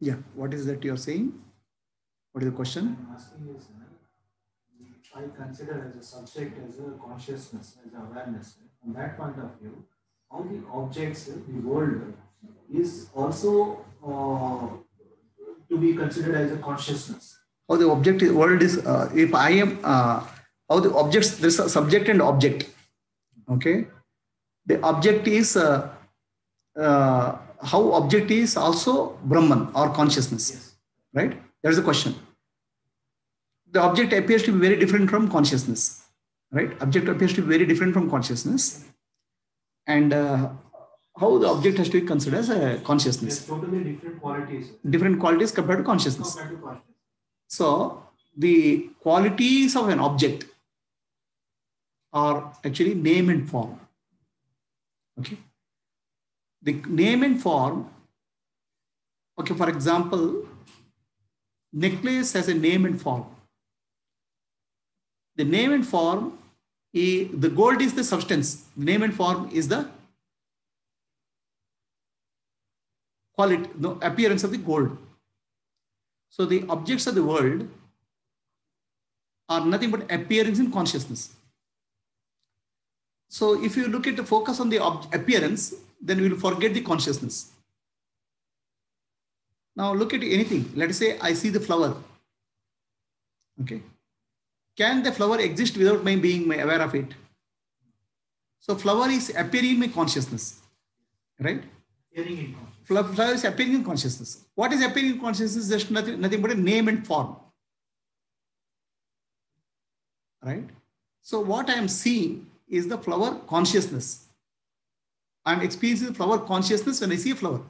Yeah, what is that you are saying? What is the question? I'm asking is, if I consider as a subject as a consciousness, as awareness, from that point of view, how the objects, the world, is also to be considered as a consciousness. How the object is, world is, if I am, how the objects, there's a subject and object. Okay. The object is, how object is also Brahman or consciousness. Yes. Right? There's a question. The object appears to be very different from consciousness. Right? Object appears to be very different from consciousness. And how the object has to be considered as a consciousness. There's totally different qualities. Different qualities compared to consciousness. Compared to consciousness. So the qualities of an object are actually name and form. Okay. The name and form. Okay. For example, necklace has a name and form. The name and form, the gold is the substance. The name and form is the quality, the appearance of the gold. So the objects of the world are nothing but appearance in consciousness. So if you look at the focus on the appearance, then we will forget the consciousness. Now look at anything. Let us say I see the flower. Okay. Can the flower exist without my being aware of it? So flower is appearing in my consciousness. Right? Appearing in consciousness. Flower is appearing in consciousness. What is appearing in consciousness? Just nothing but a name and form. Right? So what I am seeing is the flower consciousness. I am experiencing the flower consciousness when I see a flower.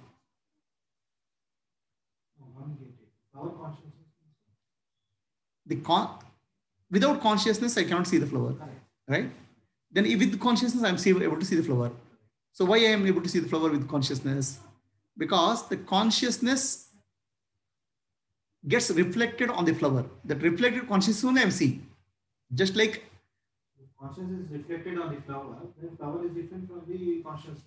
Flower consciousness. Without consciousness, I cannot see the flower. Right? Then with consciousness, I am able to see the flower. So why I am able to see the flower with consciousness? Because the consciousness gets reflected on the flower. That reflected consciousness only I am seeing. Just like consciousness is reflected on the flower, then flower is different from the consciousness.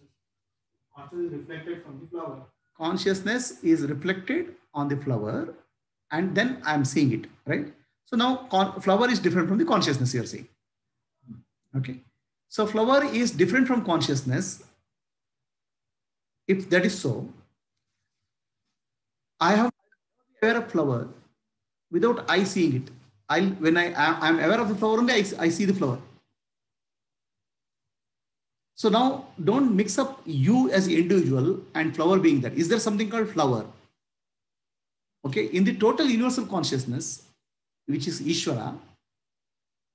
Consciousness is reflected from the flower. Consciousness is reflected on the flower and then I am seeing it, right? So now flower is different from the consciousness you are saying. Okay. So flower is different from consciousness. If that is so, I have to be aware of flower without I seeing it. When I am aware of the flower only, I see the flower. So now don't mix up you as individual and flower being that. Is there something called flower? Okay, in the total universal consciousness, which is Ishvara,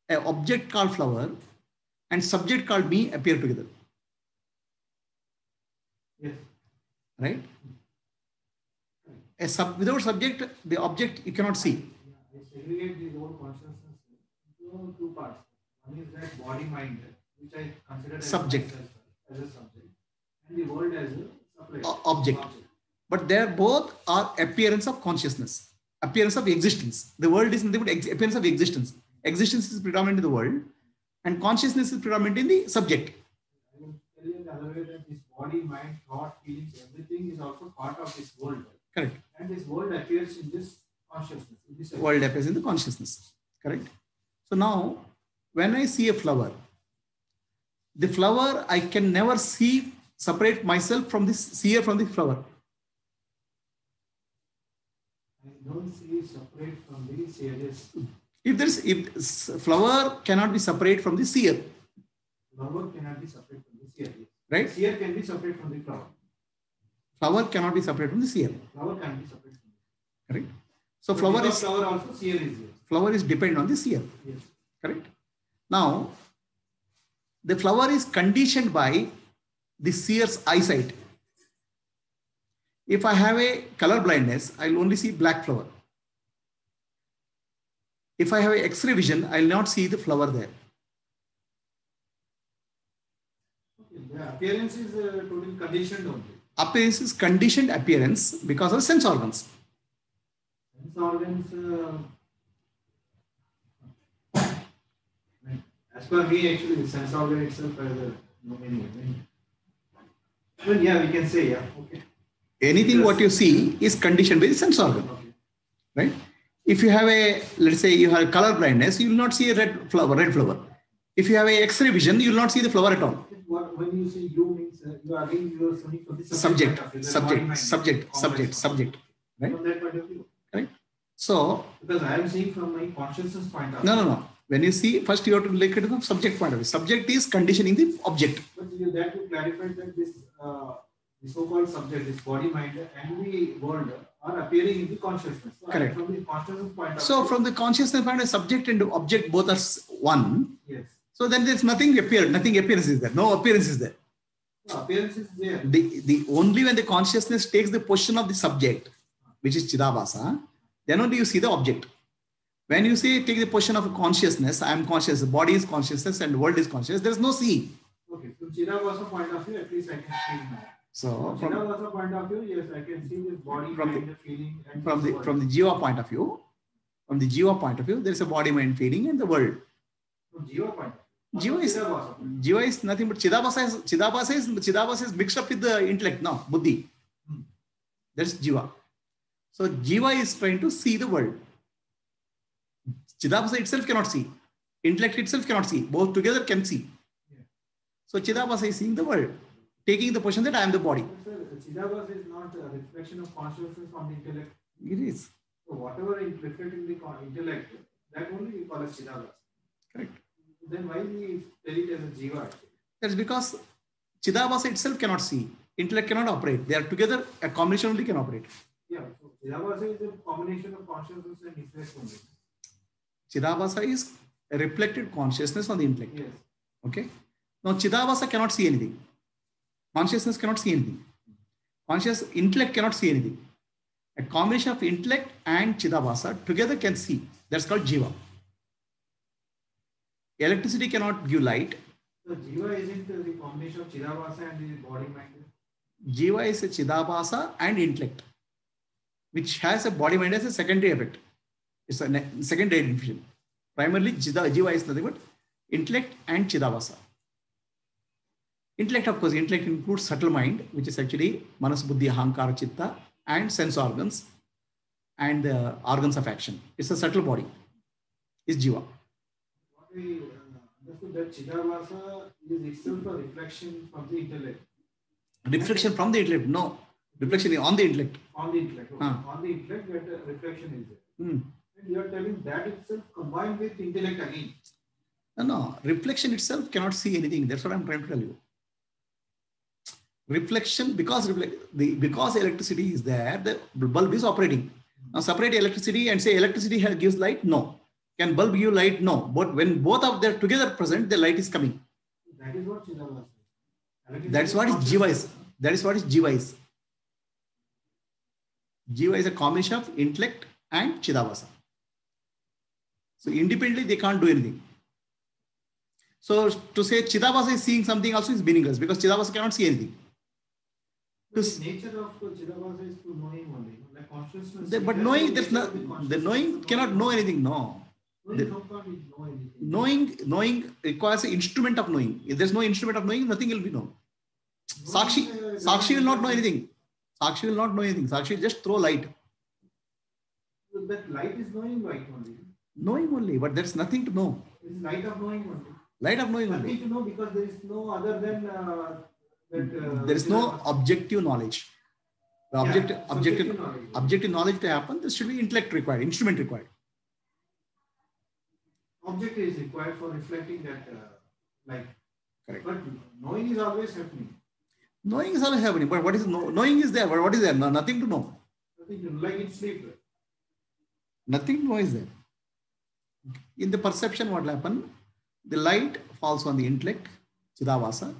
an object called flower and subject called me appear together. Yes. Right? Without subject, the object you cannot see. I segregate the whole consciousness into two parts. One is that body mind, which I consider as subject, as a subject, and the world as a object. But they both are appearance of consciousness, appearance of existence. The world is nothing but appearance of existence. Existence is predominant in the world, and consciousness is predominant in the subject. I will tell you the other way that this body, mind, thought, feelings, everything is also part of this world. Correct. And this world appears in this consciousness. In this world appears in the consciousness. Correct. So now, when I see a flower, the flower I can never separate myself from this seer from the flower. I don't see separate from the seer. If flower cannot be separate from the seer. Flower cannot be separate from the seer. Right? Seer can be separate from the flower. Flower cannot be separate from the seer. Flower can be separate from the correct. So flower is also seer is here. Flower is dependent on the seer. Yes. Correct. Now, the flower is conditioned by the seer's eyesight. If I have a color blindness, I'll only see black flower. If I have a X-ray vision, I'll not see the flower there. Okay. The appearance is totally conditioned only. Appearance is conditioned appearance because of sense organs. Sense organs, as per me, actually, the sense organ itself has no meaning. Well, yeah, we can say, yeah, okay. Anything what you see is conditioned by the sense organ, right? If you have a, let's say you have color blindness, you will not see a red flower. If you have a X-ray vision, you will not see the flower at all. When you say you means you are again you are studying from the Subject, right? From that point of view. Right. So because I am seeing from my consciousness point of view. No. When you see, first you have to look at the subject point of view. Subject is conditioning the object. But that you clarify that this the so-called subject, this body, mind, and the world are appearing in the consciousness. So correct. From the consciousness point of view. So from the consciousness point of view, subject and object both are one. Yes. So then there's nothing appearance is there. No appearance is there. No, appearance is there. The only when the consciousness takes the position of the subject, which is Chidabhasa, then only you see the object. When you say take the position of consciousness, I am conscious, the body is consciousness and the world is conscious, there is no seeing. Okay, from Chidabhasa point of view, at least I can see now. So from Chidabhasa point of view, yes, I can see this body, mind, feeling, and from the Jiva point of view, there is a body, mind, feeling, and the world. From Jiva point of view. Jiva is nothing but Chidabhasa is mixed up with the intellect now, Buddhi. That's Jiva. So Jiva is trying to see the world. Chidabhasa itself cannot see. Intellect itself cannot see. Both together can see. Yeah. So Chidabhasa is seeing the world, taking the position that I am the body. Sir, Chidabhasa is not a reflection of consciousness from the intellect. It is. So whatever is reflecting the intellect, that only we call as Chidabhasa. Correct. Then why we tell it as a Jiva? That's because Chidabhasa itself cannot see. Intellect cannot operate. They are together, a combination only can operate. Yeah, so Chidabhasa is a combination of consciousness and intellect only. Chidabhasa is a reflected consciousness on the intellect. Yes. Okay. Now Chidabhasa cannot see anything. Consciousness cannot see anything. Intellect cannot see anything. A combination of intellect and Chidabhasa together can see. That's called Jiva. Electricity cannot give light. So Jiva isn't the combination of Chidabhasa and the body mind? Jiva is a Chidabhasa and intellect, which has a body mind as a secondary effect. It's a secondary division. Primarily, Jiva is nothing but intellect and Chidabhasa. Intellect, of course, intellect includes subtle mind, which is actually Manas, Buddhi, Ahankara, Chitta, and sense organs and the organs of action. It's a subtle body. It's Jiva. What we understood that Chidabhasa is itself a reflection from the intellect. Reflection from the intellect? No. Reflection on the intellect. On the intellect. Okay. On the intellect, that reflection is there. And you are telling that itself combined with intellect again. No. Reflection itself cannot see anything. That's what I'm trying to tell you. Reflection, because electricity is there, the bulb is operating. Now separate electricity and say electricity gives light? No. Can bulb give light? No. But when both of them together present, the light is coming. That is what Chidabhasa is. That's what Jiva is. That is what Jiva is. Jiva is a combination of intellect and Chidabhasa. So independently, they can't do anything. So to say Chidabhasa is seeing something also is meaningless because Chidabhasa cannot see anything. The nature of Chidabhasa is to knowing only, like consciousness. But knowing, the knowing cannot know anything. No. Knowing requires an instrument of knowing. If there's no instrument of knowing, nothing will be known. Sakshi will not know anything. Sakshi will not know anything. Sakshi will just throw light. That light is knowing light only. Knowing only, but there's nothing to know. It's light of knowing only. Light of knowing nothing only. To know because there is no other than that. There is no objective knowledge. The objective knowledge to happen, there should be intellect required, instrument required. Object is required for reflecting that light. Correct. But knowing is always happening. Knowing is always happening, but what is knowing is there, but what is there? No, nothing to know. Nothing to know, like in sleep. Nothing to know is there. In the perception, what will happen? The light falls on the intellect, Chidabhasa.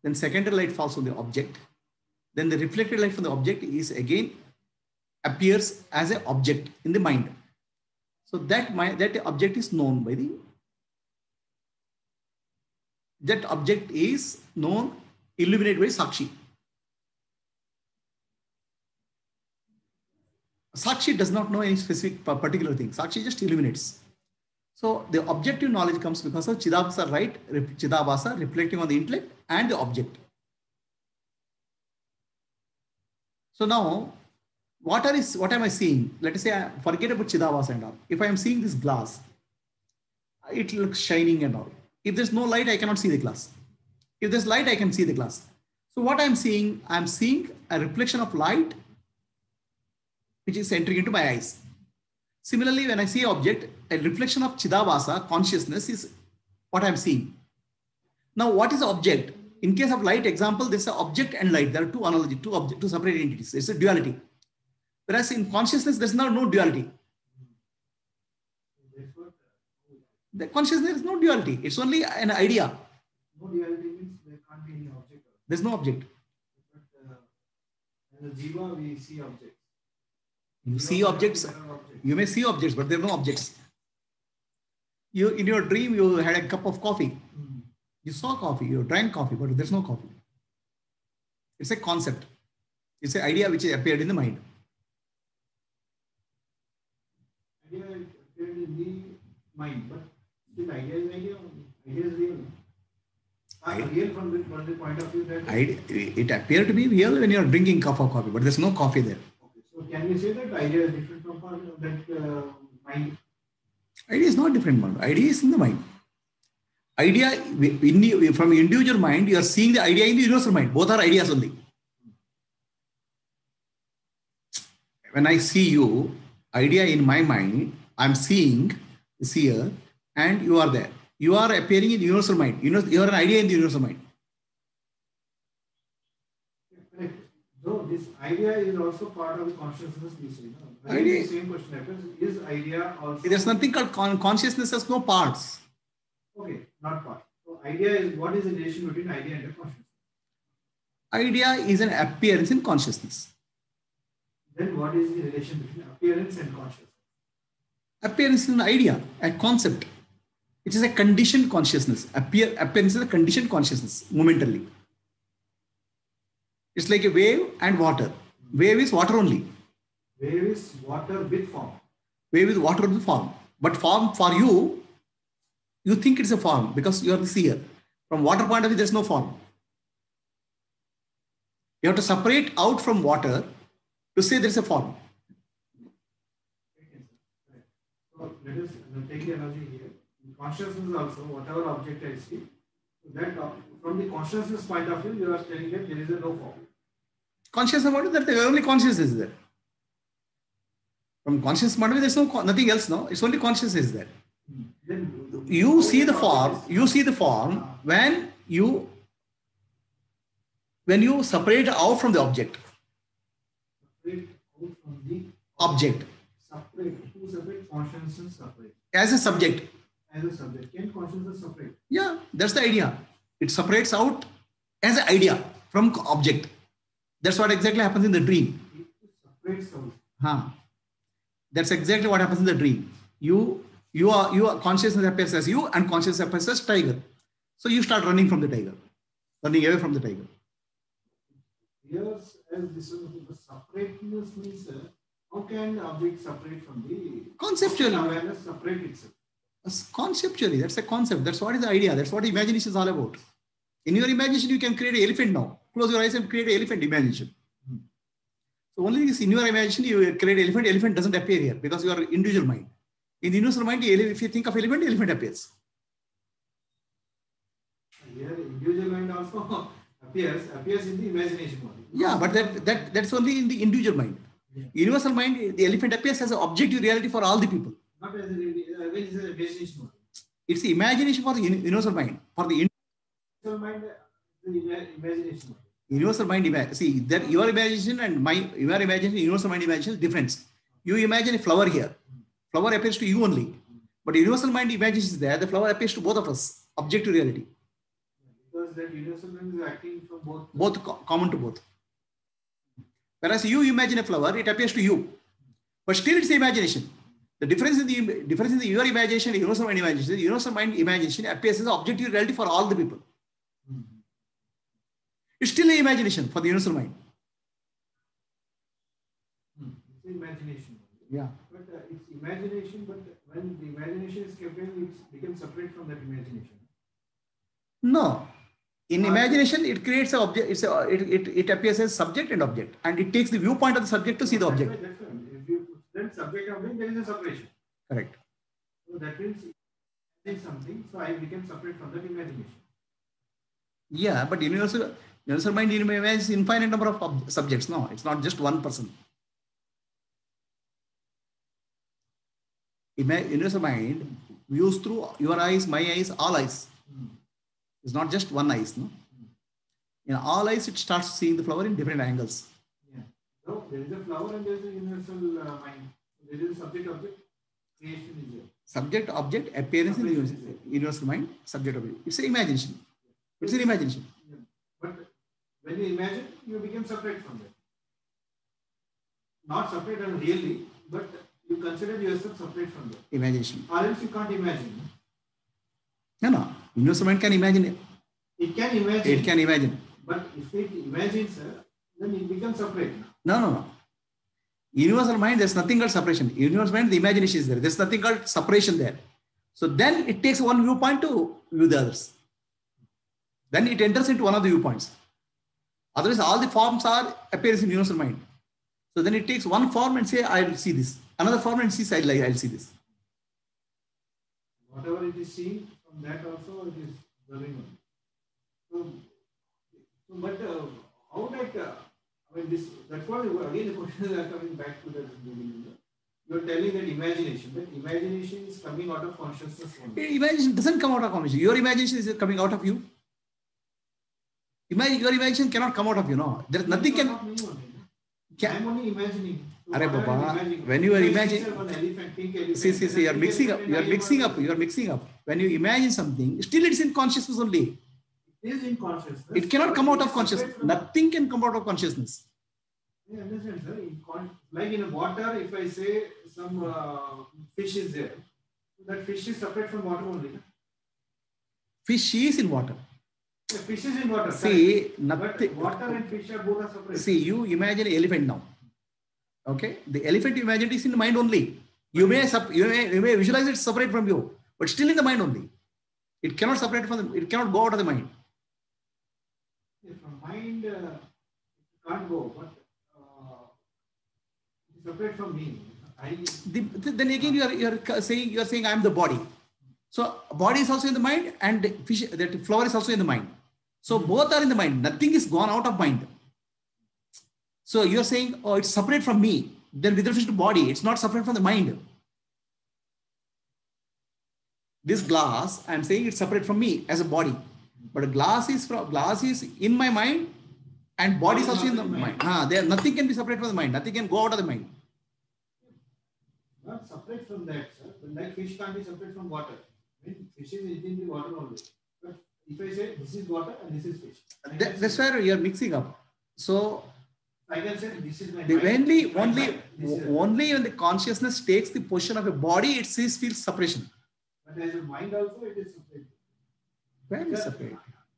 Then secondary light falls on the object. Then the reflected light from the object is again appears as an object in the mind. So that object is known by that object is known, illuminated by Sakshi. Sakshi does not know any specific particular thing. Sakshi just illuminates. So the objective knowledge comes because of Chidabhasa reflecting on the intellect and the object. So now, what am I seeing? Let us say I forget about Chidavas and all. If I am seeing this glass, it looks shining and all. If there's no light, I cannot see the glass. If there's light, I can see the glass. So what I'm seeing a reflection of light which is entering into my eyes. Similarly, when I see an object, a reflection of Chidavasa, consciousness, is what I'm seeing. Now, what is the object? In case of light example, there's an object and light. There are two separate entities. It's a duality. Whereas in consciousness, there's no duality. The consciousness is no duality. It's only an idea. No duality means there can't be any object. There's no object. But as a jiva, we see objects. You see objects. You may see objects, but there are no objects. In your dream, you had a cup of coffee. You saw coffee, you drank coffee, but there's no coffee. It's a concept. It's an idea which appeared in the mind. Idea appeared in the mind, but the idea is idea. Idea is real. Real from the point of view that it appeared to be real when you are drinking cup of coffee, but there's no coffee there. Okay. So can we say that idea is different from that mind? Idea is not different, man. Idea is in the mind. Idea from individual mind, you are seeing the idea in the universal mind. Both are ideas only. When I see you, idea in my mind, I'm seeing the seer, and you are there. You are appearing in the universal mind. You are an idea in the universal mind. Correct. Though this idea is also part of the consciousness, we say. No? Idea. The same question happens. Is idea also? There's nothing called consciousness has no parts. Okay, not part. So idea is, what is the relation between idea and the consciousness? Idea is an appearance in consciousness. Then what is the relation between appearance and consciousness? Appearance is an idea, a concept. It is a conditioned consciousness. Appearance is a conditioned consciousness, momentarily. It's like a wave and water. Wave is water only. Wave is water with form. Wave is water with form. But form for you, you think it's a form because you are the seer. From water point of view, there's no form. You have to separate out from water to say there's a form. So let us take the analogy here. In consciousness also, whatever object I see, that from the consciousness point of view, you are telling that there is a no form. Consciousness point of view, that only consciousness is there. From consciousness point of view, there's nothing else. No, it's only consciousness is there. Then you see the form. You see the form when you separate out from the object. Separate out from the object. Separate consciousness separate. As a subject. As a subject. Can consciousness separate? Yeah, that's the idea. It separates out as an idea from object. That's what exactly happens in the dream. It separates out. That's exactly what happens in the dream. You are consciousness appears as you, and consciousness appears as tiger. So you start running from the tiger, running away from the tiger. Here, as this the separateness means, how can object separate from the conceptually? Awareness separate itself. Conceptually, that's a concept. That's what is the idea. That's what imagination is all about. In your imagination, you can create an elephant now. Close your eyes and create an elephant imagination. So only this in your imagination, you create elephant. Elephant doesn't appear here because you are individual mind. In the universal mind, if you think of elephant, elephant appears. Here, individual mind also appears in the imagination only. Yeah, but that's only in the individual mind. Yeah. Universal mind, the elephant appears as an objective reality for all the people. Not as an imagination only. It's the imagination for the universal mind. For the universal mind, the imagination. Universal mind, see, that your imagination and your imagination, universal mind imagination is different. You imagine a flower here. Flower appears to you only. But universal mind imagination is there. The flower appears to both of us. Objective reality. Because that universal mind is acting from both. Both common to both. Whereas you imagine a flower, it appears to you. But still it's the imagination. The difference in your imagination and universal mind imagination, the universal mind imagination appears as objective reality for all the people. It's still an imagination for the universal mind. It's imagination. Yeah. But it's imagination, but when the imagination is kept in, it becomes separate from that imagination. No. In imagination, it creates an object. It appears as subject and object, and it takes the viewpoint of the subject to see the object. That's right. If you then subject object, there is a separation. Correct. So that means something. So I became separate from that imagination. Yeah, but universal mind imagines infinite number of subjects. No, it's not just one person. Universal mind views through your eyes, my eyes, all eyes. It's not just one eyes. No. In all eyes, it starts seeing the flower in different angles. Yeah. So there is a flower and there is a universal mind. There is a subject object. Creation is there. Subject object appearance in the universal mind. Subject object. It's an imagination. It's an imagination. Yeah. But when you imagine, you become separate from that. Not separate and really, but you consider yourself separate from that. Imagination. Or else you can't imagine. No. Universal mind can imagine it. It can imagine. It can imagine. But if it imagines, then it becomes separate. No. Universal mind, there's nothing called separation. Universal mind, the imagination is there. There's nothing called separation there. So then it takes one viewpoint to view the others. Then it enters into one of the viewpoints. Otherwise, all the forms appears in universal mind. So then it takes one form and say, I'll see this. Another form and says, I'll see this. Whatever it is seen, from that also it is observing. So, but how that, that's what, again, the questions are coming back to that beginning. You're telling that imagination is coming out of consciousness only. Imagination doesn't come out of consciousness. Your imagination is coming out of you. Your imagination cannot come out of you, no. There's nothing can. I'm only imagining. So Baba, when you are imagining, see, you are mixing up. When you imagine something, still it's in consciousness only. It is in consciousness. It cannot come out of consciousness. Nothing can come out of consciousness. I understand, sir. Like in water, if I say some fish is there, that fish is separate from water only. Fish is in water. The fish is in water. See, nothing. But water and fish are both separate. See, you imagine an elephant now. Okay, the elephant you imagine is in the mind only. You may visualize it separate from you, but still in the mind only. It cannot separate from it cannot go out of the mind. From mind, it can't go, but it's separate from me. Then again, you are saying I am the body. So body is also in the mind, and that flower is also in the mind. So both are in the mind. Nothing is gone out of mind. So you are saying, oh, it's separate from me. Then with respect to body, it's not separate from the mind. This glass, I am saying it's separate from me as a body. But glass is in my mind, and body is also in the mind. Nothing can be separate from the mind. Nothing can go out of the mind. Not separate from that, sir. But like fish can't be separate from water. I mean, fish is eating the water only. But if I say this is water and this is fish, that's where you are mixing up. So I can say this is my mind. Only when the consciousness takes the position of a body, it feels separation. But as a mind also, it is separate. Where is separate?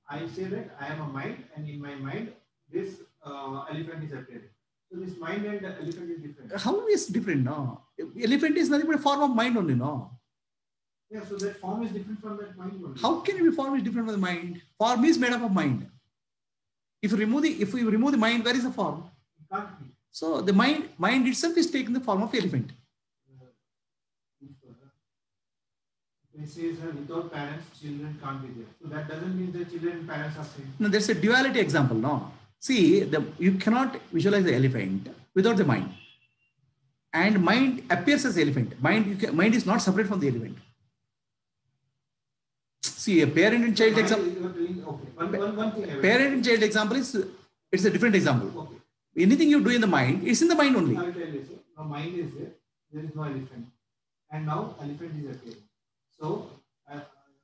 I say that I am a mind, and in my mind, this elephant is appearing. So this mind and the elephant is different. How is different? No, elephant is nothing but a form of mind only. No. Yeah, so that form is different from that mind only. How can it be form is different from the mind? Form is made up of mind. If we remove the mind, where is the form? It can't be. So the mind itself is taking the form of elephant. It says without parents, children can't be there. So that doesn't mean that children and parents are same. No, there's a duality example. No, see, you cannot visualize the elephant without the mind. And mind appears as elephant. Mind is not separate from the elephant. See, a parent and child example. One thing. Parent and child example it's a different example. Okay. Anything you do in the mind, it's in the mind only. I will tell you, sir. Now mind is there is no elephant. And now elephant is appearing. So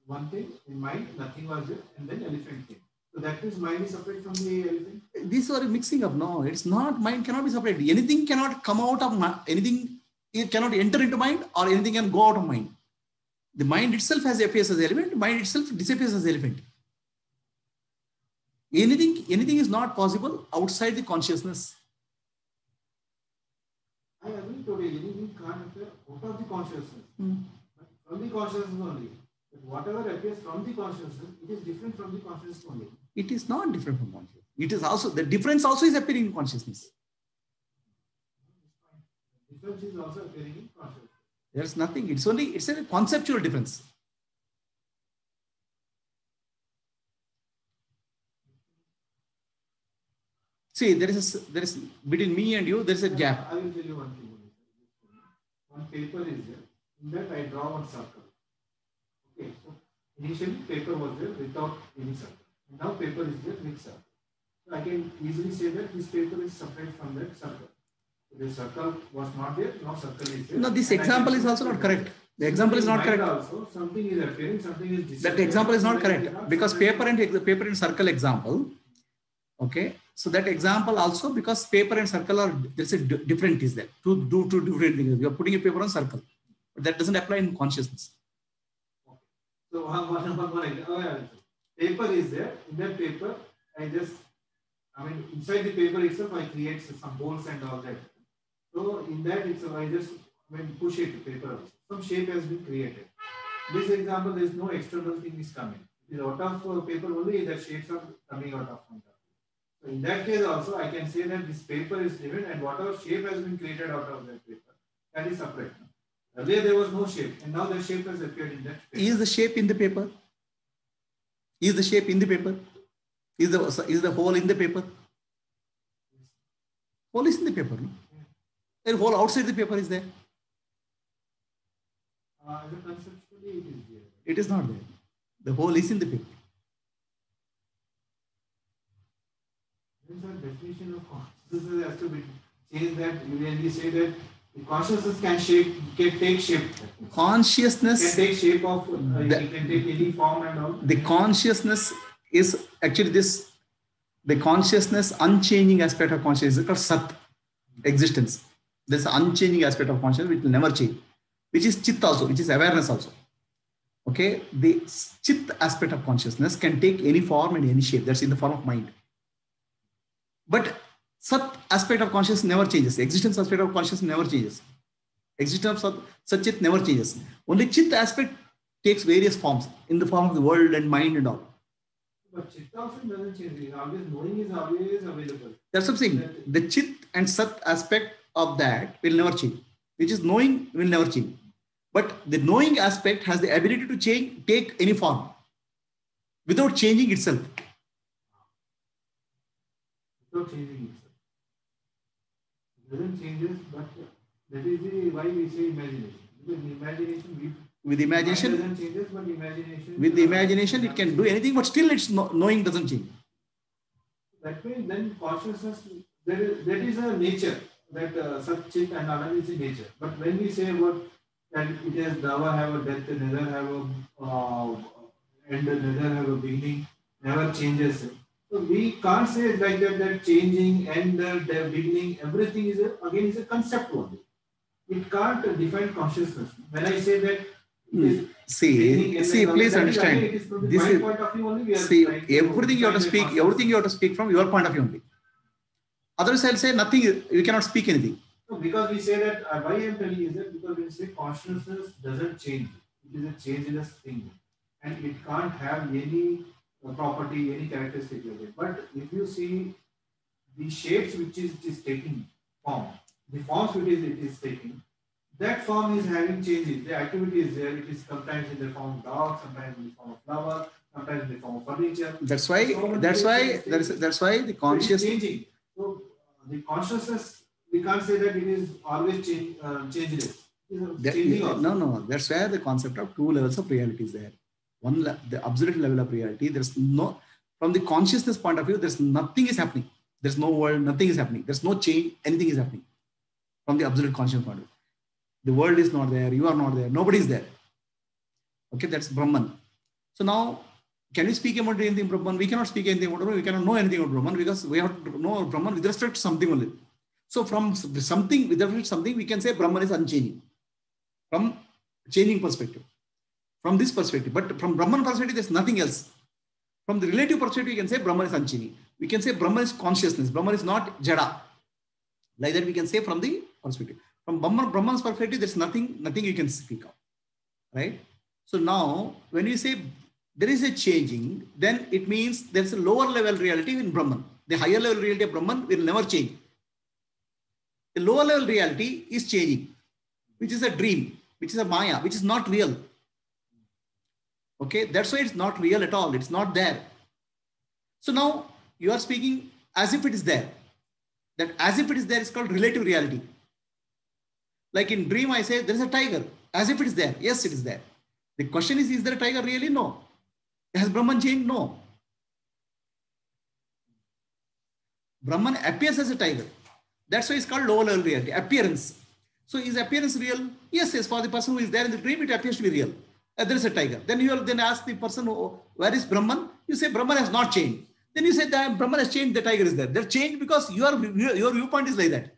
one thing in mind, nothing was there, and then elephant came. So that means mind is separate from the elephant. These are mixing up. No, it's not. Mind cannot be separated. Anything cannot come out of mind. Anything it cannot enter into mind, or anything can go out of mind. The mind itself appears as elephant. Mind itself disappears as elephant. Anything is not possible outside the consciousness. I agree totally. Anything can't appear out of the consciousness. But from the consciousness only. But whatever appears from the consciousness, it is different from the consciousness only. It is not different from consciousness. It is also, the difference also is appearing in consciousness. Difference is also appearing in consciousness. There's nothing, it's a conceptual difference. See, there is between me and you, there is a gap. I will tell you one thing. One paper is there. In that I draw one circle. Okay, so initially paper was there without any circle. Now paper is there with circle. So I can easily say that this paper is separate from that circle. So the circle was not there, now circle is there. No, this example is also not correct. The example is not correct. Also, something is appearing, something is disappearing. That example is not correct because paper and circle example. Okay, so that example also, because paper and circle are, there's a different is there. Two different things. You are putting a paper on circle, but that doesn't apply in consciousness. Okay. So one example. Paper is there. In that paper, inside the paper itself, I create some holes and all that. So in that itself, I just push it paper. Some shape has been created. This example, there is no external thing is coming. It is out of paper only. The shapes are coming out of paper. So in that case also, I can say that this paper is different and whatever shape has been created out of that paper, that is separate. Earlier there was no shape and now the shape has appeared in that paper. Is the shape in the paper? Is the shape in the paper? Is the hole in the paper? Hole is in the paper. No? The hole outside the paper is there. Conceptually it is there. It is not there. The hole is in the paper. The definition of consciousness has to be changed, that when we say that the consciousness can take shape. Consciousness can take shape of, it can take any form and all. The consciousness is actually the consciousness, unchanging aspect of consciousness is called Sat, existence. This unchanging aspect of consciousness which will never change, which is Chit also, which is awareness also. Okay, the Chit aspect of consciousness can take any form and any shape. That's in the form of mind. But Sat aspect of consciousness never changes. The existence aspect of consciousness never changes. Existence of Sat Chit never changes. Only Chit aspect takes various forms in the form of the world and mind and all. But Chit also doesn't change. It's always knowing is always available. That's what I'm saying. The Chit and Sat aspect of that will never change. Which is knowing will never change. But the knowing aspect has the ability to take any form without changing itself. Without changing itself. It doesn't change, but that is why we say imagination. Because imagination, with imagination, doesn't change, but imagination. With the imagination, it can do anything, but still its knowing doesn't change. That way, then consciousness, that is a nature, that Sat, Chit and Anand is a nature. But when we say about that it has never have a death, never have a end, never have a beginning, never changes. So we can't say like that changing, end, the beginning, everything is again a concept only. It can't define consciousness. When I say that, please understand. This is point of view only. Everything you have to speak from your point of view only. Otherwise, I'll say nothing. You cannot speak anything. No, because we say that why I am telling you is that because we say consciousness doesn't change. It is a changeless thing, and it can't have any property, any characteristic like it. But if you see the shapes which it is taking form, the forms which it is taking, that form is having changes. The activity is there. It is sometimes in the form of dog, sometimes in the form of flower, sometimes in the form of furniture. That's why the conscious changing. So the consciousness, we can't say that it is always changeless. No. That's where the concept of two levels of reality is there. One, the absolute level of reality. There's no, from the consciousness point of view, there's nothing is happening. There's no world, nothing is happening. There's no change, anything is happening. From the absolute consciousness point of view. The world is not there, you are not there, nobody is there. Okay, that's Brahman. So now, can we speak about anything Brahman? We cannot speak anything about Brahman. We cannot know anything about Brahman because we have to know Brahman with respect to something only. So from something, with respect to something, we can say Brahman is unchanging. From changing perspective. From this perspective. But from Brahman perspective, there's nothing else. From the relative perspective, we can say Brahman is unchanging. We can say Brahman is consciousness. Brahman is not Jada. Like that we can say from the perspective. From Brahman's perspective, there's nothing you can speak of. Right? So now, when we say there is a changing, then it means there's a lower level reality in Brahman. The higher level reality of Brahman will never change. The lower level reality is changing, which is a dream, which is a Maya, which is not real. Okay, that's why it's not real at all. It's not there. So now you are speaking as if it is there. That as if it is there is called relative reality. Like in dream, I say there is a tiger, as if it is there. Yes, it is there. The question is there a tiger really? No. Has Brahman changed? No. Brahman appears as a tiger. That's why it's called lower level reality, appearance. So is appearance real? Yes, yes. For the person who is there in the dream, it appears to be real. There is a tiger. Then you will then ask the person, where is Brahman? You say Brahman has not changed. Then you say that Brahman has changed, the tiger is there. They're changed because your viewpoint is like that.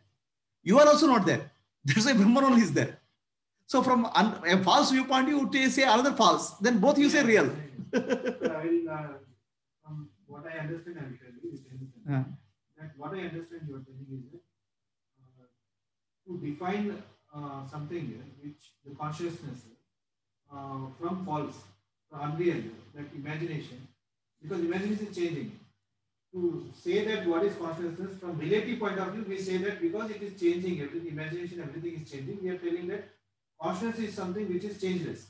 You are also not there. That's why Brahman only is there. So from a false viewpoint, you would say another false. Then both you say real. From what I understand, I will tell you. That what I understand you are telling is that to define something which the consciousness from false, from unreal, that imagination, because imagination is changing. To say that what is consciousness from relative point of view, we say that because it is changing, everything, imagination, everything is changing, we are telling that consciousness is something which is changeless.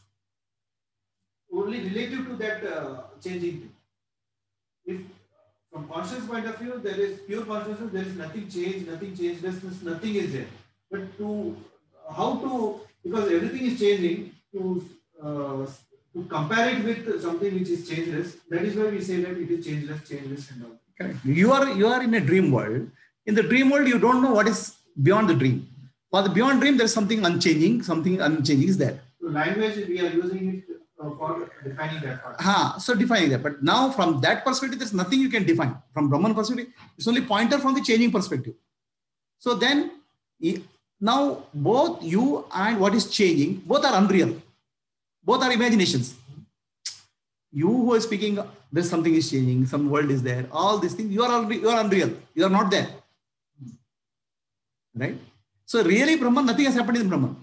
Only relative to that changing thing. If from conscious point of view, there is pure consciousness, there is nothing changed, nothing changelessness, nothing is there. But to how to, because everything is changing, to compare it with something which is changeless, that is why we say that it is changeless and all. Correct. You are in a dream world. In the dream world, you don't know what is beyond the dream. For the beyond dream, there is something unchanging is there. So language, we are using it for defining that part. So defining that. But now from that perspective, there's nothing you can define. From Brahman perspective, it's only pointer from the changing perspective. So then, now both you and what is changing, both are unreal. Both are imaginations. You who are speaking, there's something is changing, some world is there, all these things, you are unreal. You are not there. Right? So really Brahman, nothing has happened in Brahman.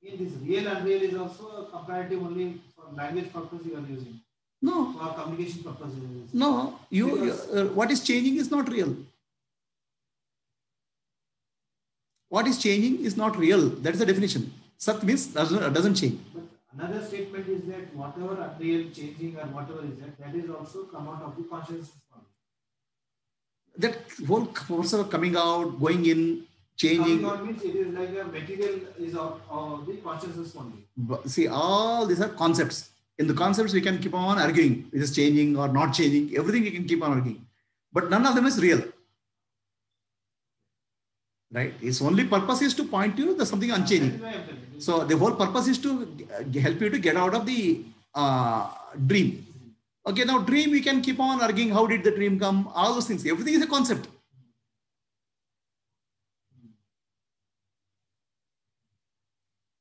In this real unreal is also a comparative only for language purpose you are using. No. For communication purposes. No. What is changing is not real. What is changing is not real. That is the definition. Sat means doesn't change. But another statement is that whatever unreal, changing or whatever is that is also come out of the consciousness. That whole process of coming out, going in, changing. Coming out means it is like a material is out of the consciousness only. See, all these are concepts. In the concepts, we can keep on arguing. It is changing or not changing. Everything we can keep on arguing. But none of them is real. Right? Its only purpose is to point you to something unchanging. So the whole purpose is to help you to get out of the dream. Okay, now dream, we can keep on arguing. How did the dream come? All those things. Everything is a concept.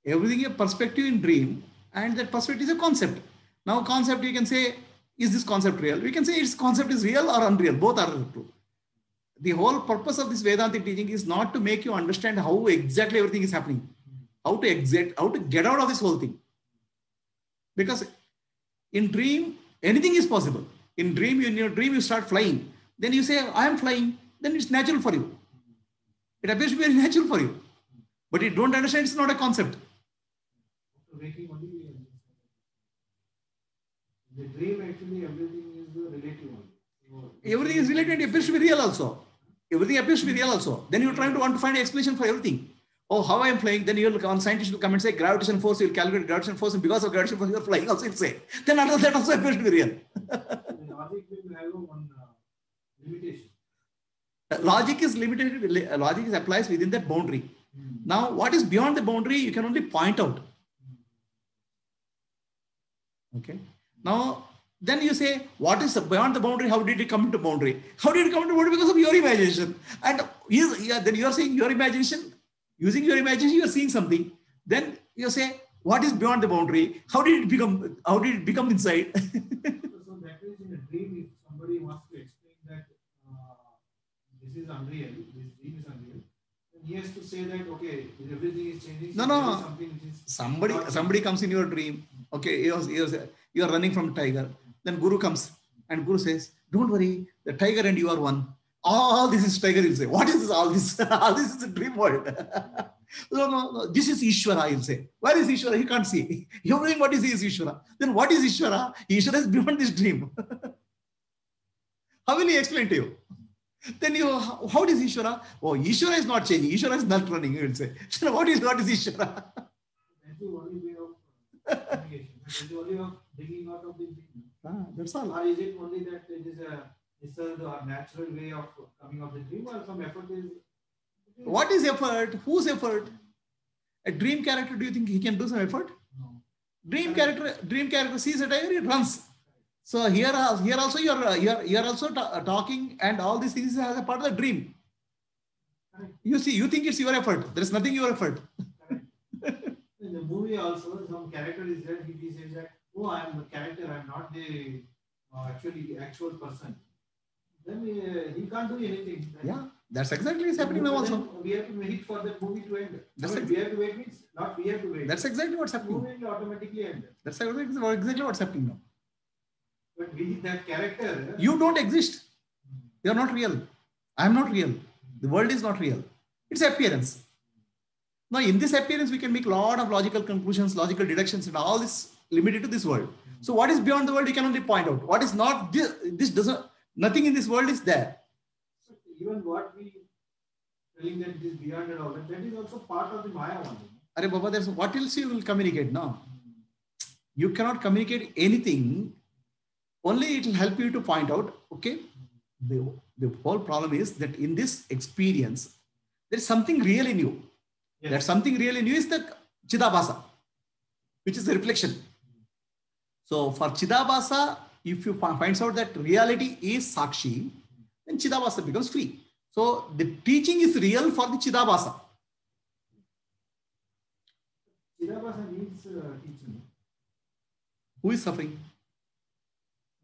Everything is a perspective in dream, and that perspective is a concept. Now concept, you can say, is this concept real? We can say its concept is real or unreal. Both are true. The whole purpose of this Vedantic teaching is not to make you understand how exactly everything is happening. How to get out of this whole thing. Because in dream, anything is possible. In your dream, you start flying. Then you say, I am flying. Then it's natural for you. It appears to be very natural for you. But you don't understand, it's not a concept. The dream actually everything is relative. Everything is related, it appears to be real also. Everything appears to be real also. Then you want to find an explanation for everything. Oh, how I am flying? Then you'll come, scientists will come and say gravitational force, you'll calculate gravitational force, and because of gravitational force, you're flying also, you'll say. Then after that also appears to be real. Logic will have one limitation. Logic is limited, logic is applies within that boundary. Now, what is beyond the boundary, you can only point out. Okay. Now, then you say, what is beyond the boundary? How did it come into boundary? How did it come into boundary? Because of your imagination. And then you are saying your imagination, using your imagination, you are seeing something. Then you say, what is beyond the boundary? How did it become inside? So that is in a dream, if somebody wants to explain that this is unreal, this dream is unreal, then he has to say that, okay, everything is changing. No. Somebody comes in your dream. Okay, You are running from a tiger. Then Guru comes and Guru says, don't worry, the tiger and you are one. All this is tiger, he'll say. What is this? All this? All this is a dream world. No. This is Ishvara, he'll say. Where is Ishvara? He can't see. You're knowing what is Ishvara. Then what is Ishvara? Ishvara is beyond this dream. How will he explain to you? Then how is Ishvara? Oh, Ishvara is not changing. Ishvara is not running, you will say. So what is Ishvara? That's the only way of communication. That's the only way of bringing out of the dream. That's all. Or is it only that it is a research or natural way of coming of the dream, or some effort is? What is effort? Whose effort? A dream character, do you think he can do some effort? No. Dream character sees a tiger, it runs. So here also you're also talking, and all these things as a part of the dream. Correct. You see, you think it's your effort. There is nothing your effort. In the movie also, some character is there. He says that, oh, I am the character. I am not the actual person. Then he can't do anything. Right? Yeah, that's exactly what's happening now also. We have to wait for the movie to end. We have to wait means not we have to wait. That's exactly what's happening. The movie will automatically end. That's exactly what's happening now. But that character. You don't exist. You're not real. I'm not real. The world is not real. It's appearance. Now, in this appearance, we can make a lot of logical conclusions, logical deductions, and all this limited to this world. So, what is beyond the world, you can only point out. What is not, this doesn't, nothing in this world is there. So even what we telling that this beyond and all that is also part of the Maya only. Arey Baba, there's what else you will communicate now? You cannot communicate anything. Only it will help you to point out, okay, the whole problem is that in this experience, there is something real in you. Yes. That something real in you is the Chidabhasa, which is the reflection. So for Chidabhasa, if you finds out that reality is Sakshi, then Chidabhasa becomes free. So the teaching is real for the Chidabhasa. Chidabhasa needs teaching. Who is suffering?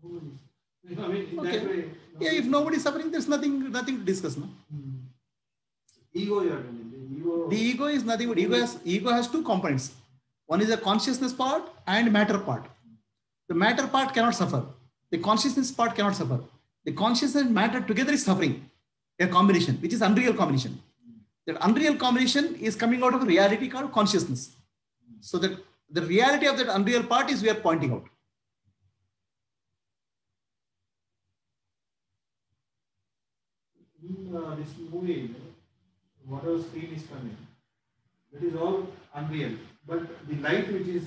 I mean, in okay. That way, yeah, if nobody is suffering, there's nothing to discuss. No? Ego, you are telling. The ego is nothing but ego has two components. One is a consciousness part and matter part. The matter part cannot suffer. The consciousness part cannot suffer. The consciousness and matter together is suffering. A combination, which is unreal combination. That unreal combination is coming out of a reality called consciousness. So that the reality of that unreal part is we are pointing out. In this movie, whatever screen is coming, that is all unreal. But the light which is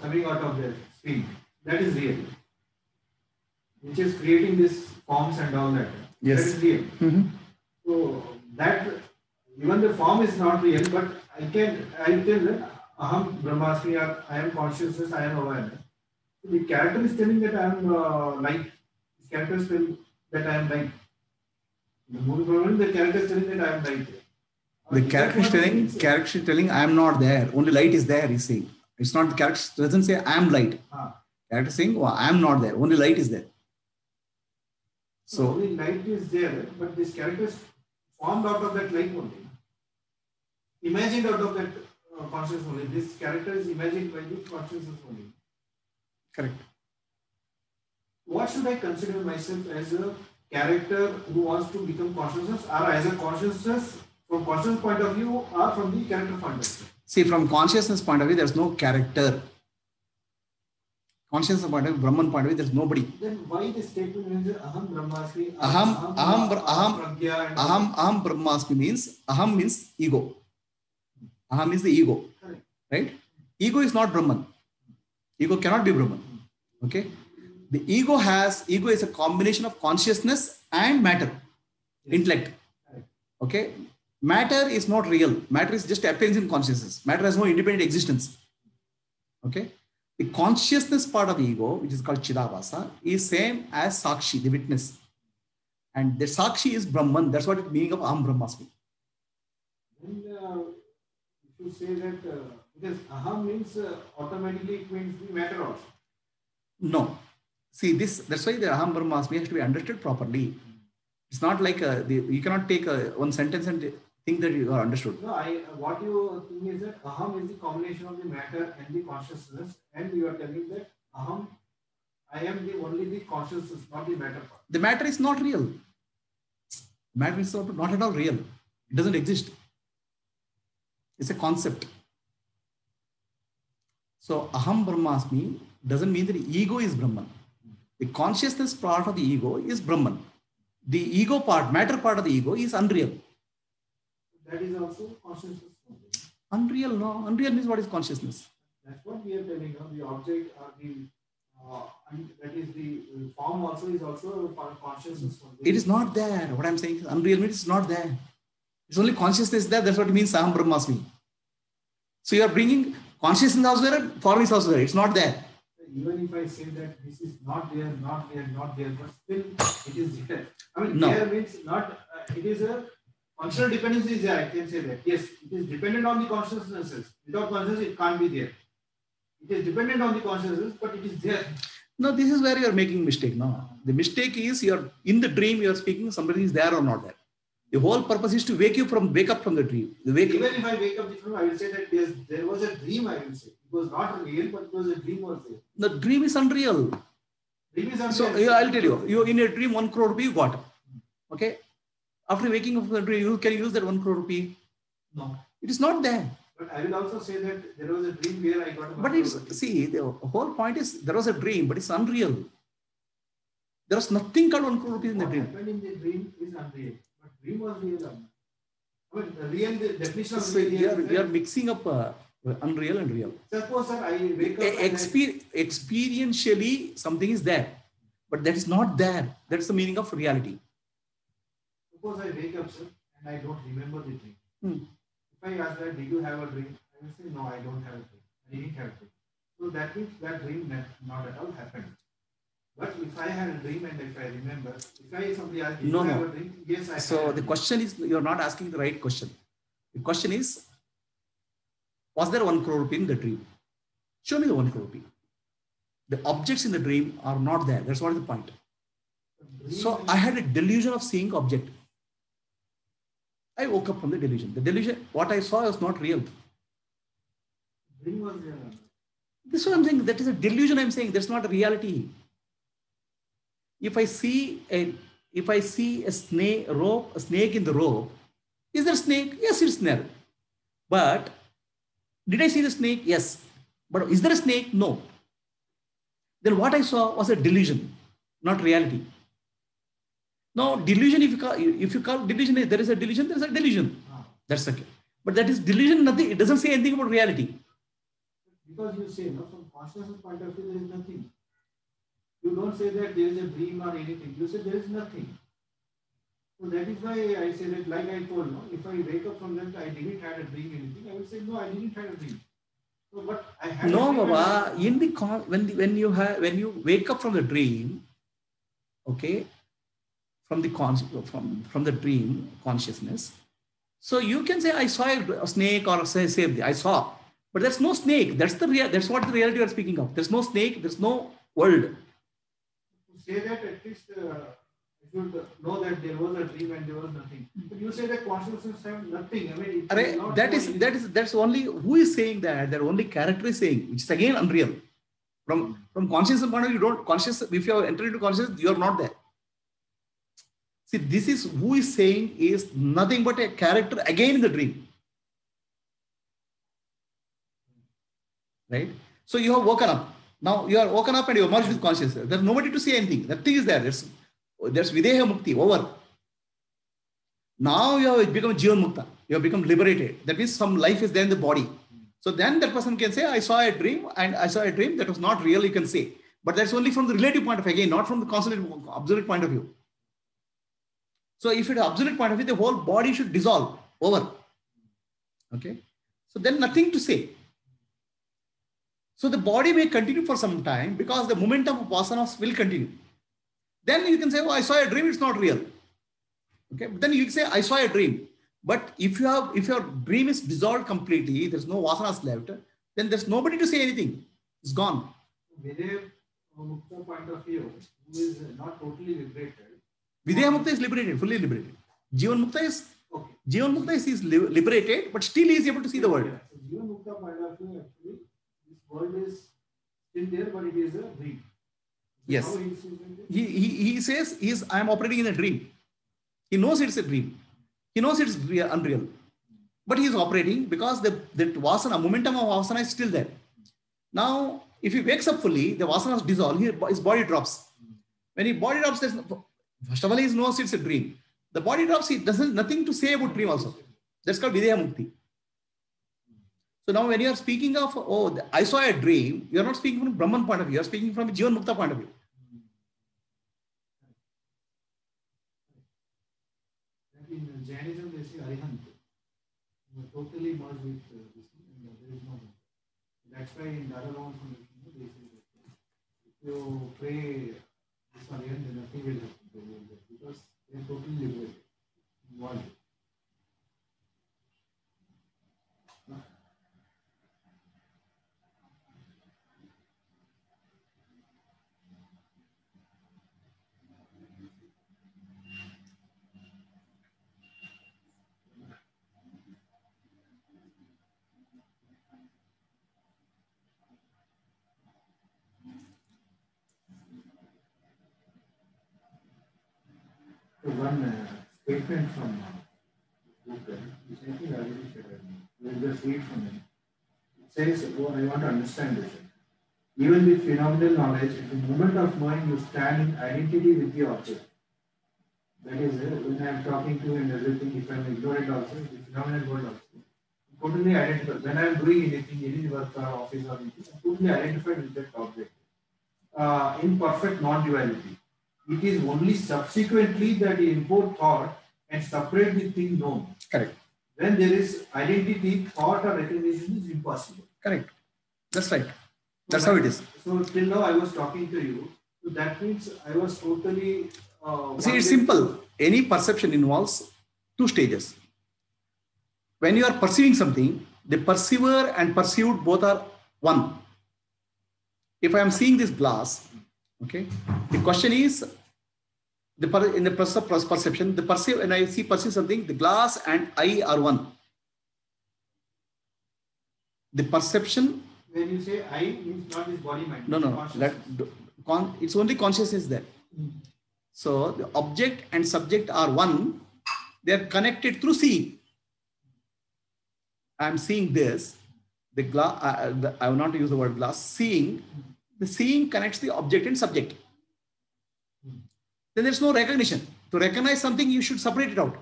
coming out of the screen, that is real. Which is creating these forms and all that. Yes. That is real. Mm-hmm. So that even the form is not real, but I tell that Aham Brahmasmi, I am consciousness, I am awareness. So the character is telling that I am light. The character is telling that I am light. The movie problem, the character is telling that I am light. The character is telling I am not there. Only light is there, he's saying. It's not the character doesn't say I am light. Character saying, oh, I am not there. Only light is there. So only light is there, but this character is formed out of that light only. Imagined out of that consciousness only. This character is imagined by the consciousness only. Correct. What should I consider myself as a character who wants to become consciousness, or as a consciousness from consciousness point of view, or from the character point of view? See, from consciousness point of view, there's no character. Consciousness point of view, Brahman point of view, there's nobody. Then why the statement is Aham Brahmasmi? Aham Brahmasmi means Aham means ego. Aham is the ego. Correct. Right? Ego is not Brahman. Ego cannot be Brahman. Okay? The ego is a combination of consciousness and matter, intellect. Okay? Matter is not real. Matter is just appearance in consciousness. Matter has no independent existence. Okay? The consciousness part of the ego, which is called Chidabhasa, is same as Sakshi, the witness. And the Sakshi is Brahman. That's what the meaning of Aham Brahmasmi. Then if you say that, because Aham means automatically it means the matter also. No. See, that's why the Aham Brahmasmi has to be understood properly. It's not like you cannot take one sentence and think that you are understood. No, what you think is that Aham is the combination of the matter and the consciousness, and you are telling that aham, I am the only the consciousness, not the matter part. The matter is not real. Matter is not at all real. It doesn't exist. It's a concept. So aham brahmasmi doesn't mean that ego is Brahman. The consciousness part of the ego is Brahman. The ego part, matter part of the ego is unreal. That is also consciousness. Unreal, no. Unreal means what is consciousness? That's what we are telling you. The object or the and that is the form also is also consciousness. It is not there. What I'm saying is unreal means it's not there. It's only consciousness there. That's what it means aham brahmasmi. So you are bringing consciousness also there, form is also there. It's not there. Even if I say that this is not there, not there, not there, but still it is there. I mean, No. there means not, it is a functional dependency is there, I can say that. Yes, it is dependent on the consciousnesses. Without consciousness, it can't be there. It is dependent on the consciousness, but it is there. No, this is where you are making mistake. No, the mistake is you're in the dream, you are speaking, somebody is there or not there. The whole purpose is to wake up from the dream. Even if I wake up the dream, I will say that yes, there was a dream, I will say. It was not real, but it was a dream also. The dream is unreal. Dream is unreal. So yeah, I'll tell you, you in a dream 1 crore rupee you got. Okay. After waking up from the dream, you can use that 1 crore rupee. No. It is not there. But I will also say that there was a dream where I got a But it's, see, the whole point is there was a dream, but it's unreal. There was nothing called 1 crore rupees in the dream. What happened in the dream is unreal. But dream was real. I mean, the real the definition of So real you are mixing up unreal and real. Suppose, sir, I wake up. Experientially, something is there, but that is not there. That's the meaning of reality. Suppose I wake up, sir, and I don't remember the dream. Hmm. If I ask that, did you have a dream? I will say, no, I don't have a dream. I didn't have a dream. So that means that dream not at all happened. But if I had a dream and if I remember, if I somebody asks, did you have a dream? Yes, I So had the question is, you're not asking the right question. The question is, was there 1 crore rupee in the dream? Show me the 1 crore rupee. The objects in the dream are not there. That's what is the point. So I had a delusion of seeing object. I woke up from the delusion. The delusion, what I saw was not real. Dream was real. This is what I'm saying. That is a delusion I'm saying. That's not a reality. If I see a snake in the rope, is there a snake? Yes, it's there. But did I see the snake? Yes. But is there a snake? No. Then what I saw was a delusion, not reality. Now, delusion, if you call delusion, there is a delusion, there is a delusion. That's okay. But that is delusion, nothing. It doesn't say anything about reality. Because you say, no, from consciousness point of view, there is nothing. You don't say that there is a dream or anything. You say there is nothing. So that is why I say that, like I told, no, if I wake up from that, I didn't have a dream anything, I will say, no, I didn't have a dream. So, but I had no, Baba, in the when you wake up from the dream, okay, from the dream consciousness, so you can say I saw a snake or say I saw, but there's no snake. That's what the reality you are speaking of. There's no snake. There's no world. To say that, at least I should know that there was a dream and there was nothing. But you say that consciousness have nothing. I mean, that's only who is saying that. That only character is saying, which is again unreal. From consciousness point of view, you don't conscious. If you have entered into consciousness, you are not there. See, this is who is saying is nothing but a character again in the dream. Right? So you have woken up. Now you are woken up and you are merged with consciousness. There's nobody to say anything. Nothing is there. There's Videha Mukti, over. Now you have become Jivan Mukta. You have become liberated. That means some life is there in the body. So then that person can say, I saw a dream and I saw a dream that was not real, you can say. But that's only from the relative point of view, again, not from the absolute point of view. So if it's absolute point of view, the whole body should dissolve, over. Okay. So then nothing to say. So the body may continue for some time because the momentum of vasanas will continue. Then you can say, oh, I saw a dream, it's not real. Okay. But then you can say, I saw a dream. But if your dream is dissolved completely, there's no vasanas left, then there's nobody to say anything. It's gone. Videha Mukta point of view, who is not totally liberated. Videha Mukta is liberated, fully liberated. Jivan Mukta is liberated, but still he is able to see the world. So Jivan Mukta point of view, actually, this world is still there, but it is a dream. Yes. How he sees it? He says I am operating in a dream. He knows it's a dream. He knows it's unreal. But he is operating because that vasana, momentum of vasana is still there. Now, if he wakes up fully, the vasana is dissolved, his body drops. When his body drops, first of all, he knows it's a dream. The body drops, he doesn't nothing to say about dream also. That's called Videha Mukti. So now when you are speaking of, oh, I saw a dream, you are not speaking from Brahman point of view, you are speaking from a Jivan Mukta point of view. In Jainism, they say Arihant. Totally merged with this thing, and there is no. That's why in the other round from the they say that if you pray this Arihant, then nothing will happen because they are totally liberated. Involved. So one statement from Google, which I think I already shared. We'll just read from it. It says, oh, I want to understand this. Even with phenomenal knowledge, at the moment of knowing, you stand in identity with the object. That is, when I am talking to you and everything, if I am ignorant also, the phenomenal world also, totally identified. When I am doing anything, any work or office or anything, I am totally identified with that object. In perfect non-duality. It is only subsequently that you import thought and separate the thing known. Correct. When there is identity, thought or recognition is impossible. Correct. That's right. That's how it is. So till now I was talking to you. So that means I was totally. See, it's simple. Any perception involves two stages. When you are perceiving something, the perceiver and perceived both are one. If I am seeing this glass, okay, the question is, in the process of perception, when I perceive something, the glass and I are one. The perception. When you say I, means not this body mind. No. It's only consciousness there. So the object and subject are one. They are connected through seeing. I am seeing this. The glass. I will not use the word glass. Seeing. The seeing connects the object and subject. Then there's no recognition. To recognize something, you should separate it out.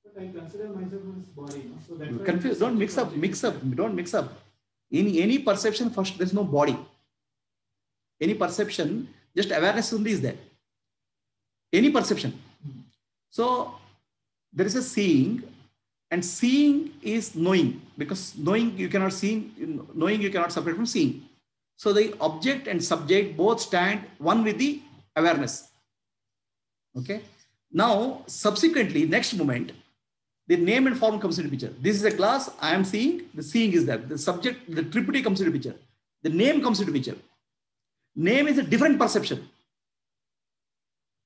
But I consider myself as body. No? So that's confused. Don't mix up. Don't mix up. In any perception, first there's no body. Any perception, just awareness only is there. Any perception. So there is a seeing, and seeing is knowing, because knowing you cannot separate from seeing. So the object and subject both stand one with the awareness. Okay. Now, subsequently, next moment, the name and form comes into picture. This is a glass, I am seeing, the seeing is there. The subject, the tripity comes into picture. The name comes into picture. Name is a different perception.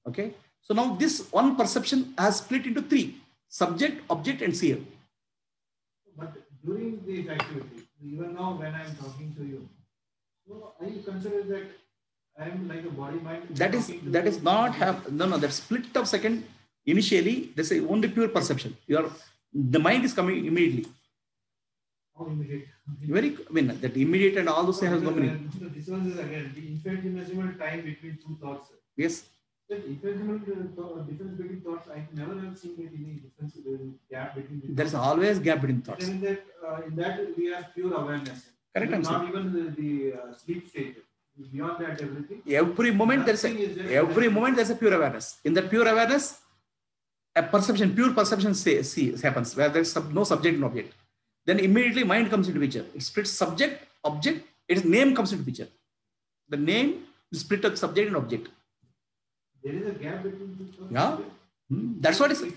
Okay. So now this one perception has split into three: subject, object, and seer. But during this activity, even now when I am talking to you, so I consider that I am like a body mind. That is not have that split of second. Initially, there's only pure perception. The mind is coming immediately. How immediate? That immediate and all those things has no meaning. This one is again the infinitesimal time between two thoughts. Yes. The infinitesimal difference between thoughts, I never have seen any difference gap between. There's always gap between thoughts. In that we have pure awareness. Correct. Not even the sleep state. Beyond that, everything. Every moment there's a pure awareness. In that pure awareness, a perception, pure perception happens where there's no subject and object. Then immediately mind comes into picture. It splits subject, object, its name comes into picture. The name is split of subject and object. There is a gap between two thoughts. Yeah. That's what it is.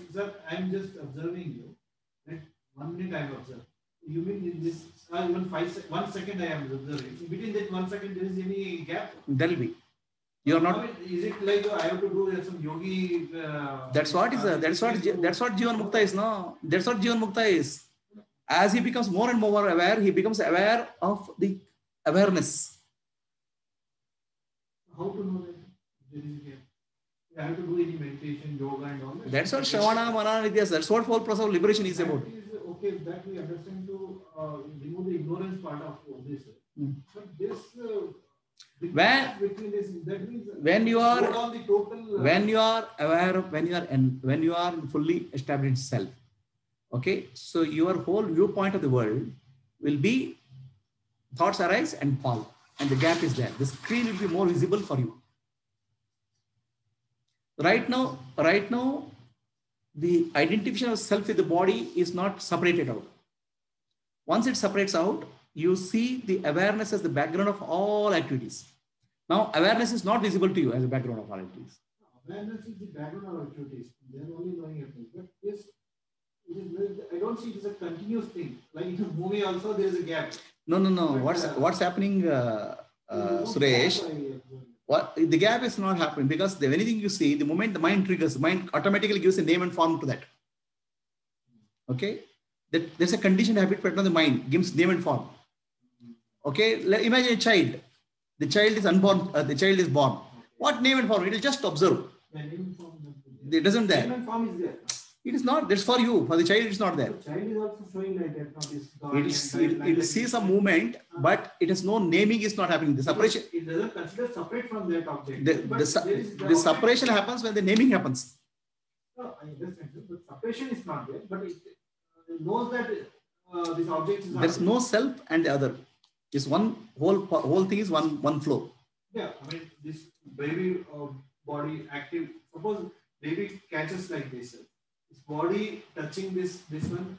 I'm just observing you. That 1 minute I have observed. You mean in this, even 1 second I am observing. In between that 1 second, there is any gap? There will be. You are not. Is it like I have to do some yogi? That's what Jivan Mukta is. No, that's what Jivan Mukta is. As he becomes more and more aware, he becomes aware of the awareness. How to know that there is a gap? I have to do any meditation, yoga, and all that. That's what Shravana, Manana, Nityas. That's what whole process of liberation is about. Okay, that we understand to remove the ignorance part of this. But this when you are aware of, when you are fully established self, okay, so your whole viewpoint of the world will be thoughts arise and fall, and the gap is there. The screen will be more visible for you. Right now, the identification of self with the body is not separated out. Once it separates out, you see the awareness as the background of all activities. Now, awareness is not visible to you as a background of all activities. Awareness is the background of activities. They are only knowing everything. But this, I don't see it as a continuous thing. Like in a movie also, there is a gap. No. But, what's happening, Suresh? What the gap is not happening because anything you see, the moment the mind triggers, the mind automatically gives a name and form to that. Okay, there's a conditioned habit pattern of the mind gives name and form. Okay, imagine a child. The child is unborn. The child is born. What name and form? It will just observe. It doesn't there. Name and form is there. It is not. That's for you. For the child, it's not there. The child is also showing like that. It will see some movement, but it has no naming. Is not happening. The separation. It doesn't consider separate from that object. The separation happens when the naming happens. No, I understand, but separation is not there. But it knows that this object is. There's no self and the other. It's one whole thing is one flow. Yeah, I mean this baby body active. Suppose baby catches like this. His body touching this one,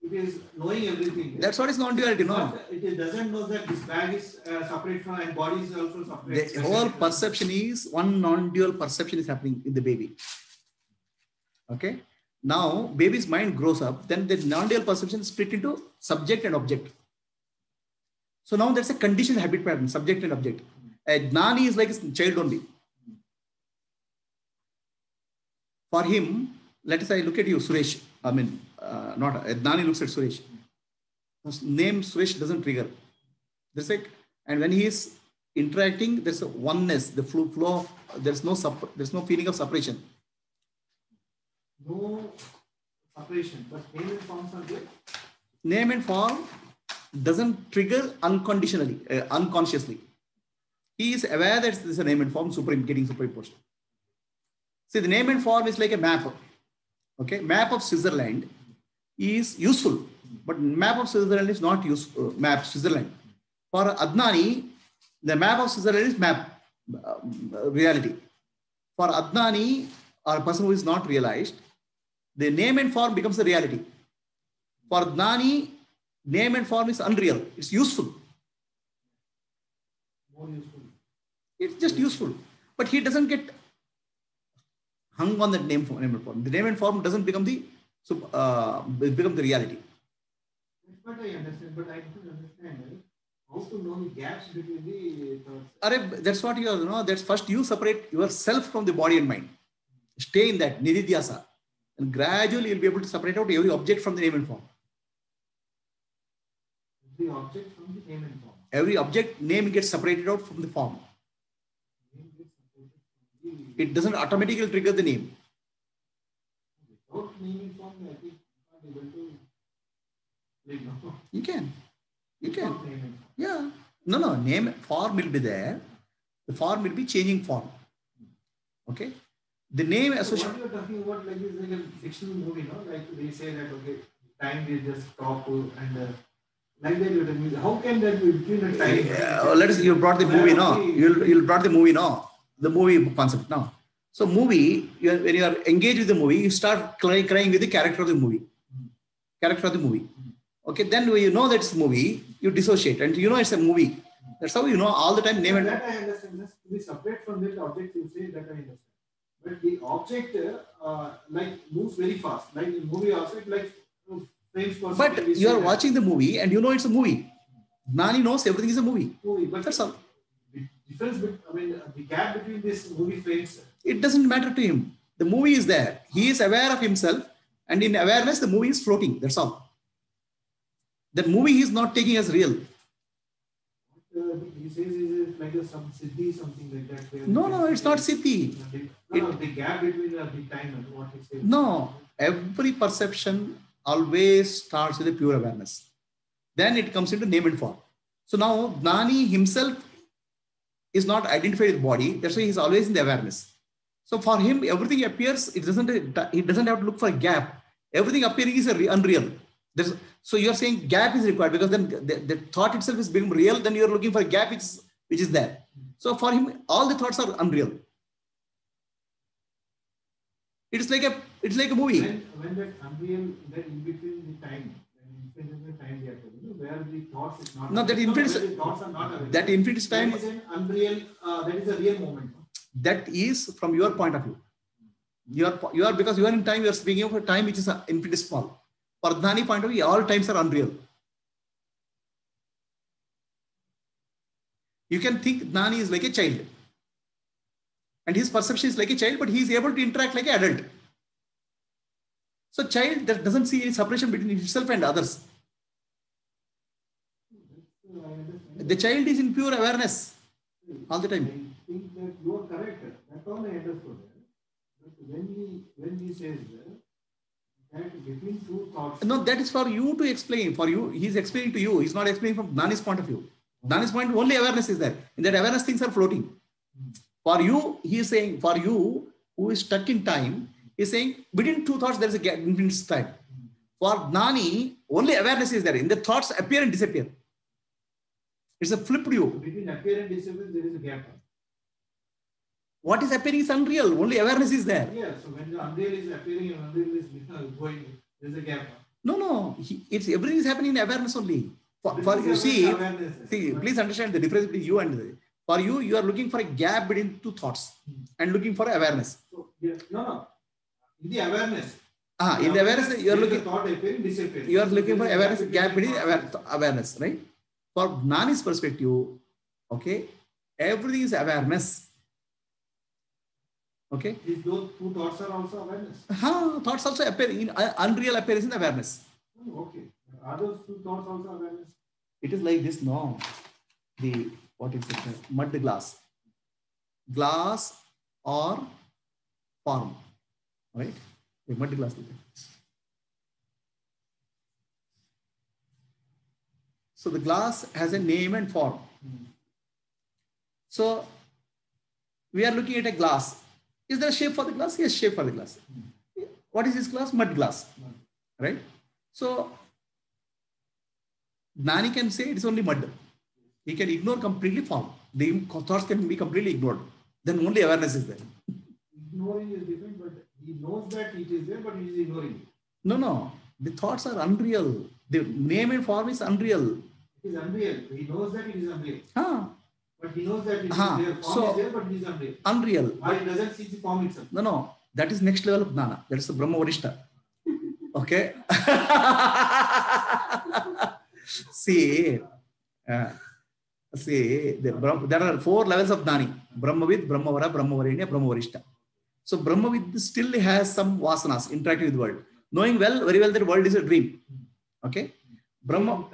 it is knowing everything. That's what is non-duality, no? It doesn't know that this bag is separate from and body is also separate. The whole perception is one non-dual perception is happening in the baby. Okay. Now, baby's mind grows up, then the non-dual perception is split into subject and object. So now there's a conditioned habit pattern, subject and object. A Gnani is like a child only. For him, let us say, look at you, Suresh. I mean, not Gnani looks at Suresh. His name Suresh doesn't trigger. There's like, and when he is interacting, there's a oneness, the flow of, there's no feeling of separation. No separation, but name and form are there. Name and form doesn't trigger unconditionally, unconsciously. He is aware that this is a name and form getting superimposed. See, the name and form is like a map. Okay, map of Switzerland is useful, but map of Switzerland is not useful. Map Switzerland. For Adnani, the map of Switzerland is map reality. For Adnani, or a person who is not realized, the name and form becomes the reality. For Adnani, name and form is unreal. It's useful. More useful. It's just useful, but he doesn't get hung on that name and form. The name and form doesn't become the reality. But I understand, but I don't understand how to know the gaps between the thoughts. That's what you know. That's first you separate yourself from the body and mind. Stay in that nididhyasa, and gradually you'll be able to separate out every object from the name and form. The object from the name and form. Every object name gets separated out from the form. It doesn't automatically trigger the name. Without name and form, I think I'm not able to live now. You can. Yeah. No. Name form will be there. The form will be changing form. Okay. The name association. What you are talking about, like, is like a fictional movie, no? Like they say that okay, time will just stop and like that you're telling me. How can that be between the time? You brought the movie, no? You brought the movie, no? The movie concept, no? So movie, when you are engaged with the movie, you start crying with the character of the movie. Okay, then when you know that's a movie, you dissociate and you know it's a movie. That's how you know all the time name and. That I understand. Just to be separate from that object, you say that I understand. But the object like moves very fast. Like in movie also, it like frames per second. But you are watching the movie and you know it's a movie. Nani knows everything is a movie. But that's all. The difference, the gap between this movie frames. It doesn't matter to him. The movie is there. He is aware of himself, and in awareness, the movie is floating. That's all. The movie he is not taking as real. The he says is it like some siddhi, something like that. No, it's not siddhi. The gap between the time and what he says. No, every perception always starts with a pure awareness. Then it comes into name and form. So now Gnani himself is not identified with body. That's why he's always in the awareness. So for him, everything appears. He doesn't have to look for a gap. Everything appearing is unreal. So you're saying gap is required because then the thought itself is being real. Then you're looking for a gap which is there. So for him, all the thoughts are unreal. It's like a movie. When that unreal, that in between the time, where the thoughts is not. No, that infinite. Thoughts are not available. That infinite time. That is an unreal. That is a real moment. That is from your point of view. You are because you are in time. You are speaking of a time which is infinite small. For Gnani point of view, all times are unreal. You can think Gnani is like a child. And his perception is like a child, but he is able to interact like an adult. So child that doesn't see any separation between himself and others. The child is in pure awareness all the time. I think that you are correct. That's all I understood. But when he says that between two thoughts. No, that is for you to explain. For you, he is explaining to you. He's not explaining from Gnani's point of view. Gnani's point, only awareness is there. In that awareness, things are floating. For you, he is saying, for you who is stuck in time, he is saying between two thoughts there is a gap, infinite time. For Gnani, only awareness is there. In the thoughts appear and disappear. It's a flipped view. Between appear and disappear, there is a gap. What is appearing is unreal. Only awareness is there. Yeah. So when the unreal is appearing and unreal is going, there is a gap. No. Everything is happening in awareness only. For you see, please understand the difference between you and for you. You are looking for a gap between two thoughts and looking for awareness. So, yeah, no. In the awareness. In the awareness, you are looking. Thought appearing, disappearing. You are looking for awareness gap between awareness, right? For Gnani's perspective, okay, everything is awareness. Okay. These two thoughts are also awareness. Thoughts also appear in unreal appearance in awareness. Okay. Are those two thoughts also awareness? It is like this, no. What is it? Mud glass. Glass or form. Right? The mud glass. So the glass has a name and form. So we are looking at a glass. Is there a shape for the glass? Yes, shape for the glass. What is this glass? Mud glass. Right? So Gnani can say it is only mud. He can ignore completely form. The thoughts can be completely ignored. Then only awareness is there. Ignoring is different, but he knows that it is there, but he is ignoring it. No. The thoughts are unreal. The name and form is unreal. It is unreal. He knows that it is unreal. But he knows that it is there. Form is there, but it is unreal. Unreal. But he doesn't see the form itself. No. That is next level of Gnana. That is the Brahma Varishta. Okay. See, there are 4 levels of Gnani. Brahmavid, Brahmavara, Brahmavarenya, Brahmavarishta. So Brahmavid still has some vasanas interacting with the world. Knowing very well that the world is a dream. Okay. Brahma,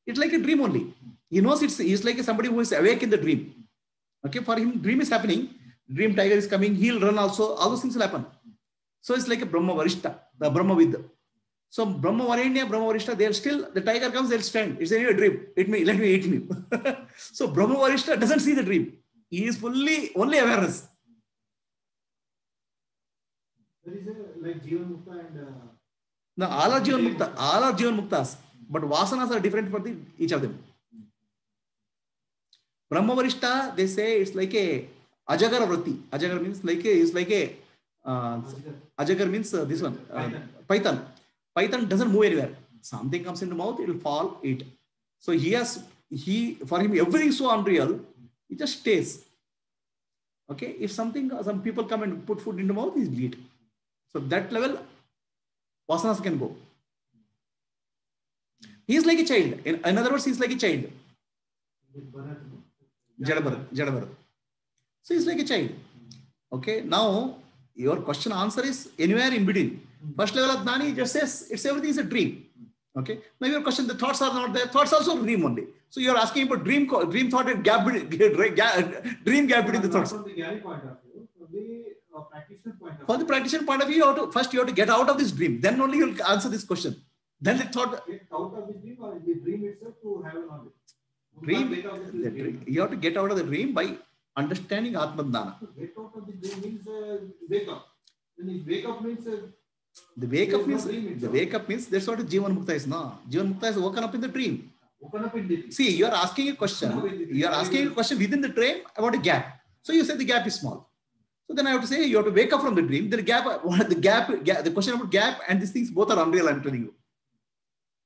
it's like a dream only. He knows he's like somebody who is awake in the dream. Okay. For him, dream is happening. Dream tiger is coming. He'll run also. All those things will happen. So it's like a Brahmavarishta, the Brahmavid. So Brahmavarenya, Brahmavarishta, they'll still, the tiger comes, they'll stand. It's anyway a dream. Let me eat him. So Brahmavarishta doesn't see the dream. He is only awareness. There is like Jivan Mukta and... No, all are Jivan Muktas. But Vasanas are different for each of them. Brahmavarishta, they say it's like a Ajagara Vrati. Ajagara means Ajagar means this one. Python. Python doesn't move anywhere. Something comes into mouth, it will fall, eat. So for him, everything is so unreal, he just stays. Okay, if some people come and put food into mouth, he's eat. So that level, vasanas can go. He is like a child. In other words, he is like a child. Jadabharat. So he's like a child. Okay, now your question answer is anywhere in between. First level of Gnani just says everything is a dream. Okay. Now your question, the thoughts are not there. Thoughts also dream only. So you are asking about dream thought and dream gap between the thoughts. From the Gary point of view, from the practitioner point of view. For the practitioner point of view, you have to get out of this dream. Then only you will answer this question. Then the thought. Get out of the dream, or the dream itself to have a knowledge. Dream. You have to get out of the dream by understanding Atmadana. Get out of the dream means wake up. When you wake up means. The wake up means that's what Jivan Mukta is now. Jivan Mukta is woken up in the dream. See, you are asking a question. You are asking a question within the dream about a gap. So you say the gap is small. So then I have to say you have to wake up from the dream. The the question about gap and these things both are unreal. I'm telling you.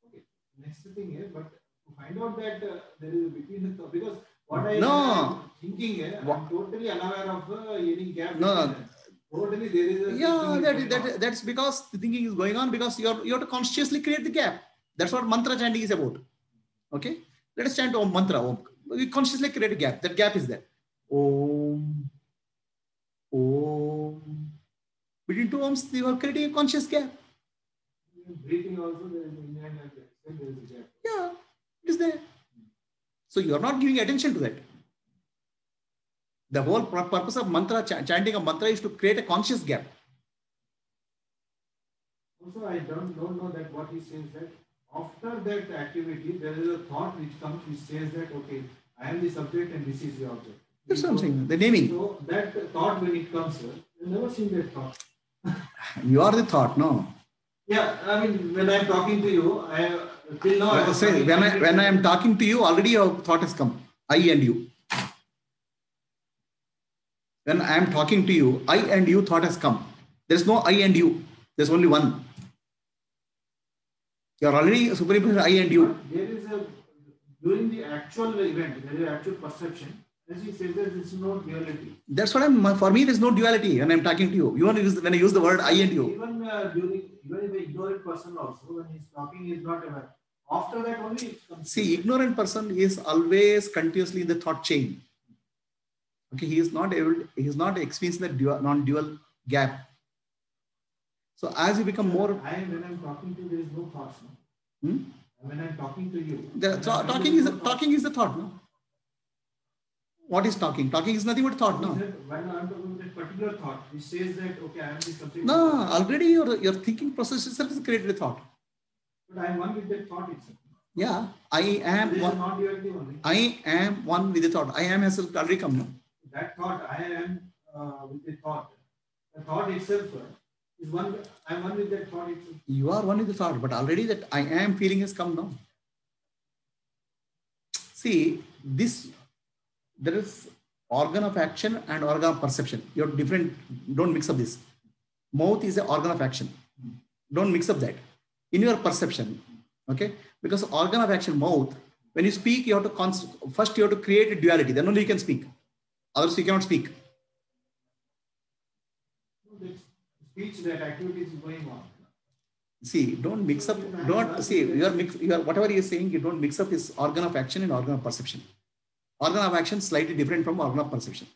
Okay. Next thing is, but to find out that there is a between the because what I am thinking, I'm totally unaware of any gap. No. Totally there is a that's because the thinking is going on because you have to consciously create the gap. That's what mantra chanting is about. Okay, let us chant Om mantra. Om. We consciously create a gap. That gap is there. Om. Om. Between two Oms, you are creating a conscious gap. Breathing also there is a gap. Yeah, it is there. So you are not giving attention to that. The whole purpose of mantra, chanting a mantra is to create a conscious gap. Also, I don't know that what he says that after that activity, there is a thought which comes which says that, okay, I am the subject and this is the object. That's what I'm saying. The naming. So that thought when it comes, I've never seen that thought. You are the thought, no? Yeah, I mean, when I'm talking to you, till now. When I am talking to you, already your thought has come. I and you. When I am talking to you, I and you thought has come. There's no I and you. There's only one. You are already superimposed I and you. There is during the actual event, there is actual perception. As he says, there is no duality. That's what for me, there's no duality when I'm talking to you. Even when I use the word I and you. Even if the ignorant person also, when he's talking, he is not aware. After that only it comes. See, ignorant person is always continuously in the thought chain. Okay, he is not experiencing the non-dual gap. So as you become more. When I'm talking to you, there is no thoughts. No? When I'm talking to you. Talking is the thought, no? What is talking? Talking is nothing but thought, no? When I'm talking about a particular thought, which says that, okay, I am the subject. No, already your thinking process itself has created a thought. But I am one with that thought itself. Yeah, I am one. I am one with the thought. I am has already come, no? That thought, I am with the thought. The thought itself is one. I am one with that thought itself. You are one with the thought, but already that I am feeling has come now. See, there is organ of action and organ of perception. You're different. Don't mix up this. Mouth is an organ of action. Don't mix up that. In your perception, okay? Because organ of action, mouth, when you speak, you have to first you have to create a duality. Then only you can speak. Otherwise, you cannot speak. Speech, that activity is going on. See, don't mix up. Don't see. Whatever you are saying. You don't mix up this organ of action and organ of perception. Organ of action slightly different from organ of perception.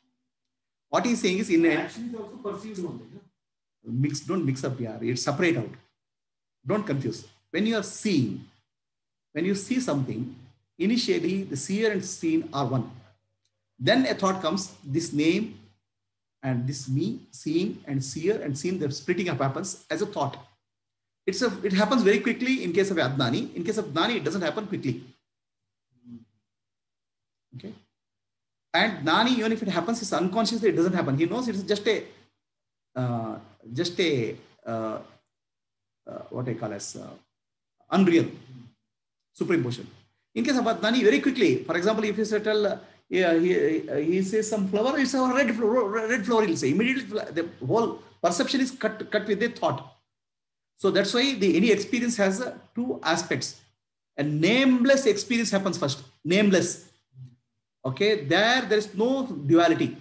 What he's saying is action is also perceived only. No? Don't mix up here. It's separate out. Don't confuse. When you are seeing, when you see something, initially the seer and seen are one. Then a thought comes, this name and this me, seeing and seer and seen, the splitting up happens as a thought. It happens very quickly in case of Adnani. In case of Gnani, it doesn't happen quickly. Okay. And Gnani, even if it happens, it's unconsciously, it doesn't happen. He knows it's just a what I call as unreal superimposition. In case of Adnani, very quickly, for example, if you tell, he says some flower, it's a red flower, he'll say. Immediately, the whole perception is cut with a thought. So that's why any experience has two aspects. A nameless experience happens first. Nameless. Okay, there is no duality.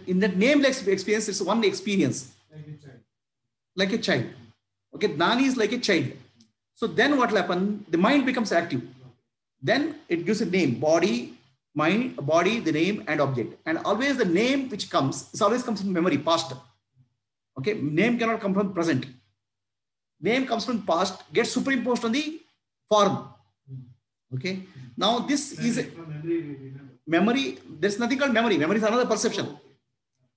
In that nameless experience, it's one experience. Like a child. Okay, Gnani is like a child. So then what will happen? The mind becomes active. Then it gives a name, body, mind, body, the name and object. And always the name which comes, it always comes from memory, past. Okay, name cannot come from present. Name comes from past, gets superimposed on the form. Okay. Now this is From memory, we remember. memory. There's nothing called memory. Memory is another perception.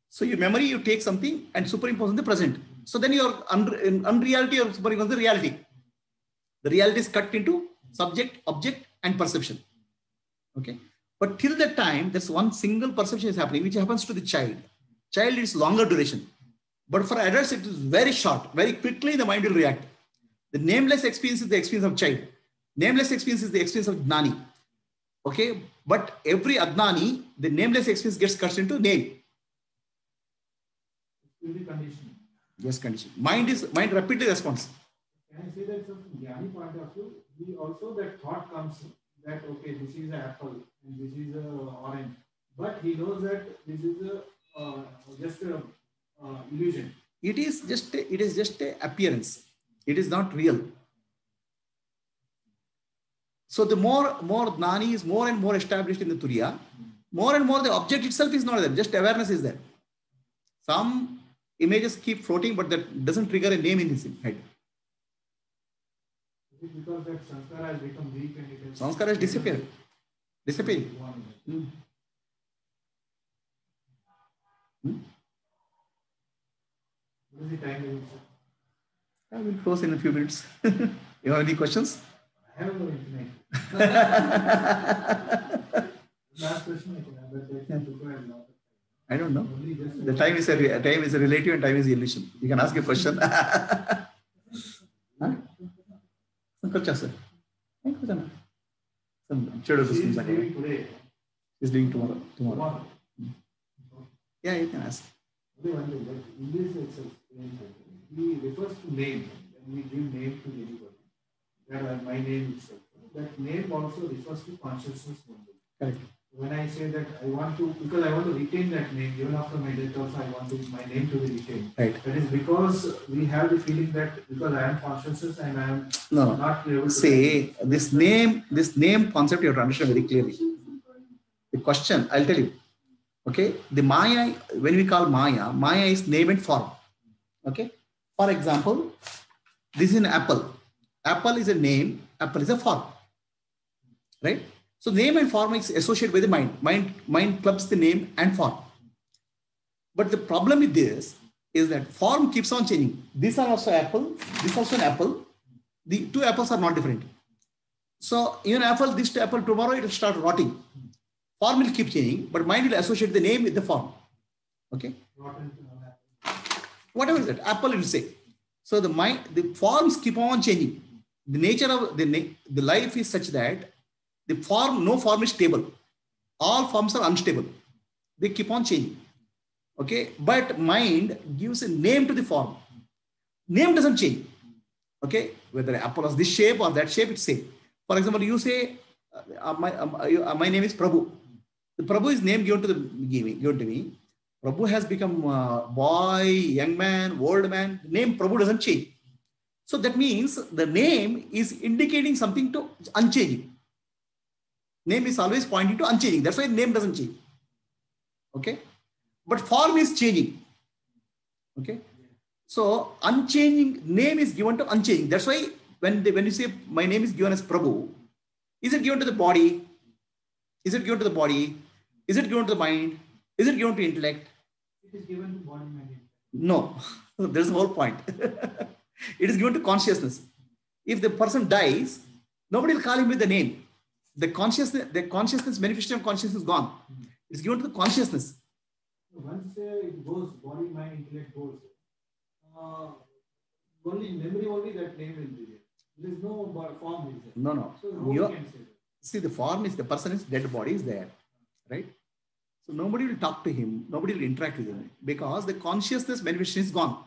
So your memory, you take something and superimpose in the present. So then your unreality or superimpose the reality. The reality is cut into subject, object, and perception. Okay. But till that time, there's one single perception is happening, which happens to the child. Child is longer duration. But for adults, it is very short. Very quickly, the mind will react. The nameless experience is the experience of child. Nameless experience is the experience of Gnani. Okay. But every Adnani, the nameless experience gets cut into name. It will be conditioning. Yes, condition. Mind rapidly responds. Can I say that from Jnani point of view, we also that thought comes that okay, this is an apple and this is an orange, but he knows that this is just a illusion. It is just a appearance. It is not real. So the more Gnani is more and more established in the Turiya, more and more the object itself is not there. Just awareness is there. Some images keep floating, but that doesn't trigger a name in his head. Because that sanskara has become weak and it has... Sanskara has disappeared. Disappearing. What is the time limit, sir? I will close in a few minutes. You have any questions? I have no information. Last question I can have, but that requires a lot of time. I don't know. Only just The time is a relative and time is illusion. You can ask a question. Sankocha, sir. She is doing today. He's doing tomorrow. Yeah, you can ask. Only one thing, that English itself, he refers to name. When we give name to anybody, that my name itself. That name also refers to consciousness only. Correct. When I say that I want to, because I want to retain that name, even after my death also I want my name to be retained. Right. That is because we have the feeling that because I am consciousness and I am not able to... See, this name concept you have to understand very clearly. The question, I'll tell you. Okay. The Maya, when we call Maya is name and form. Okay. For example, this is an apple. Apple is a name, apple is a form. Right? So name and form is associated with the mind. Mind clubs the name and form. But the problem with this is that form keeps on changing. These are also apple. This is also an apple. The two apples are not different. So even apple, this apple, tomorrow it will start rotting. Form will keep changing, but mind will associate the name with the form. Okay. Whatever is that, apple will say. So the forms keep on changing. The nature of the life is such that no form is stable. All forms are unstable. They keep on changing. Okay. But mind gives a name to the form. Name doesn't change. Okay. Whether apple has this shape or that shape, it's same. For example, you say, my name is Prabhu. The Prabhu is name given to me. Prabhu has become boy, young man, old man. The name Prabhu doesn't change. So that means the name is indicating something to unchanging. Name is always pointing to unchanging. That's why the name doesn't change. Okay. But form is changing. Okay. So unchanging name is given to unchanging. That's why when you say my name is given as Prabhu, is it given to the body? Is it given to the body? Is it given to the mind? Is it given to intellect? It is given to body, mind. No. There's the whole point. It is given to consciousness. If the person dies, nobody will call him with the name. The consciousness, manifestation of consciousness is gone. It's given to the consciousness. Once it goes, body, mind, intellect goes, only memory only that name will be there. There is no form is there. No. So nobody can say that. See, the form is the person is dead body is there, right? So nobody will talk to him. Nobody will interact with him because the consciousness manifestation is gone.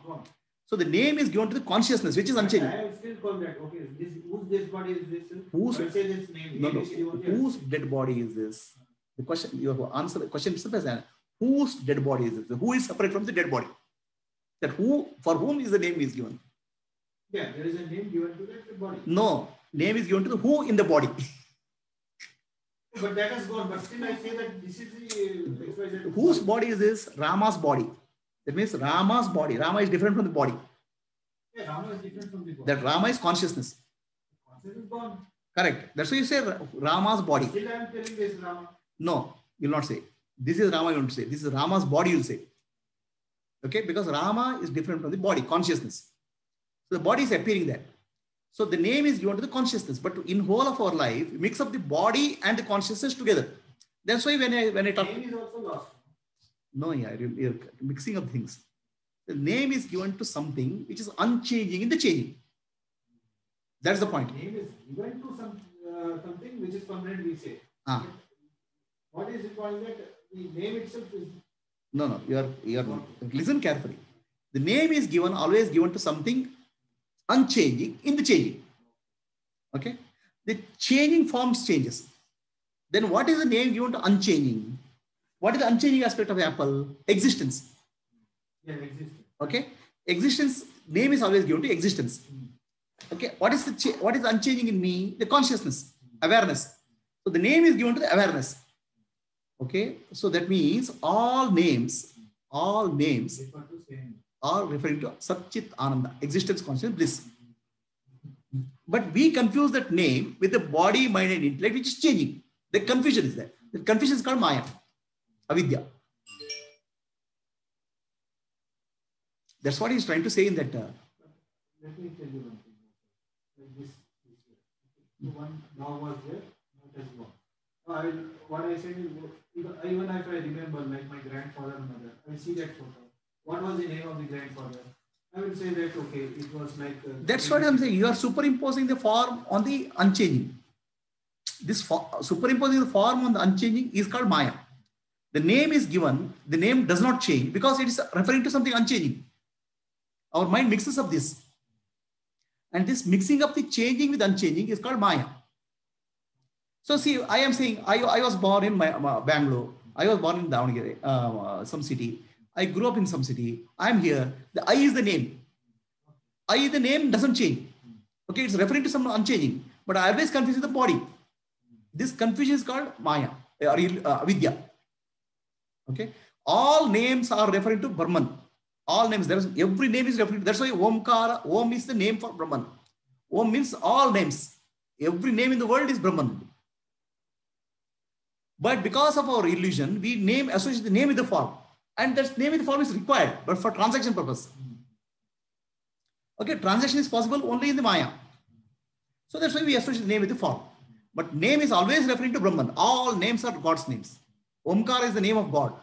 So the name is given to the consciousness, which is unchanging. I have still called that. Okay, whose dead body is this? Whose this name? No. Whose dead body is this? The question you have to answer the question itself as whose dead body is this? Who is separate from the dead body? That who for whom is the name is given? Yeah, there is a name given to that body. No, name is given to the who in the body. But that has gone. But still, I say that this is the whose body is this? Rama's body. That means Rama's body. Rama is different from the body. Yeah, Rama is different from the body. That Rama is consciousness. Consciousness is gone. Correct. That's why you say Rama's body. Still I am telling this Rama. No, you'll not say. This is Rama, you want to say. This is Rama's body, you'll say. Okay, because Rama is different from the body, consciousness. So the body is appearing there. So the name is given to the consciousness, but in whole of our life, mix up the body and the consciousness together. That's why when I talk. Name is also lost. No, yeah, you're mixing up things. The name is given to something which is unchanging in the changing. That's the point. Name is given to something which is permanent, we say. What is required that the name itself is? No, you are listen carefully. The name is given, always given to something unchanging in the changing. Okay? The changing forms changes. Then what is the name given to unchanging? What is the unchanging aspect of apple? Existence. Yeah, existence. Okay? Existence, name is always given to existence. Okay? What is unchanging in me? The consciousness, awareness. So the name is given to the awareness. Okay? So that means all names are referring to Satchit Ananda, existence, consciousness, bliss. But we confuse that name with the body, mind, and intellect, which is changing. The confusion is there. The confusion is called Maya, avidya. That's what he's trying to say in that. Let me tell you one thing. Like this here. One now was there, now it has gone. What I said is, even if I remember, like my grandfather and mother, I see that photo. What was the name of the grandfather? I will say that, okay, it was like... That's what I'm saying. You are superimposing the form on the unchanging. This superimposing the form on the unchanging is called Maya. The name is given, the name does not change because it is referring to something unchanging. Our mind mixes up this. And this mixing up the changing with unchanging is called Maya. So see, I am saying, I was born in Bangalore. I was born in Davangere, some city. I grew up in some city. I am here. The I is the name. I, the name doesn't change. Okay, it's referring to some unchanging. But I always confuse the body. This confusion is called Maya or Vidya. Okay, all names are referring to Brahman. All names, every name is referring to. That's why Omkara, Om is the name for Brahman. Om means all names. Every name in the world is Brahman. But because of our illusion, we associate the name with the form. And that name with the form is required, but for transaction purpose. Okay, transaction is possible only in the Maya. So that's why we associate the name with the form. But name is always referring to Brahman. All names are God's names. Omkara is the name of God.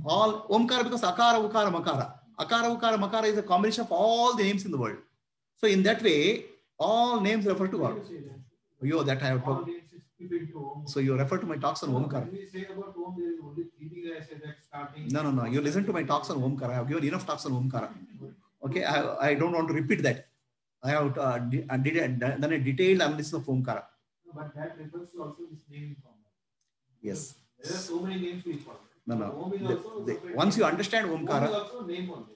All Omkara because Akara, Ukara, Makara. Akara, Ukara, Makara is a combination of all the names in the world. So in that way, all names refer to God. You that I have talked. So you refer to my talks on Omkara. When we say about Om, there is only three things I said that starting. No. You listen to my talks on Omkara. I have given enough talks on Omkara. Okay, I don't want to repeat that. I have done a detailed analysis of Omkara. But that refers to also this naming form. Yes. There are so many names we call. No. Once you understand Omkara, also name only.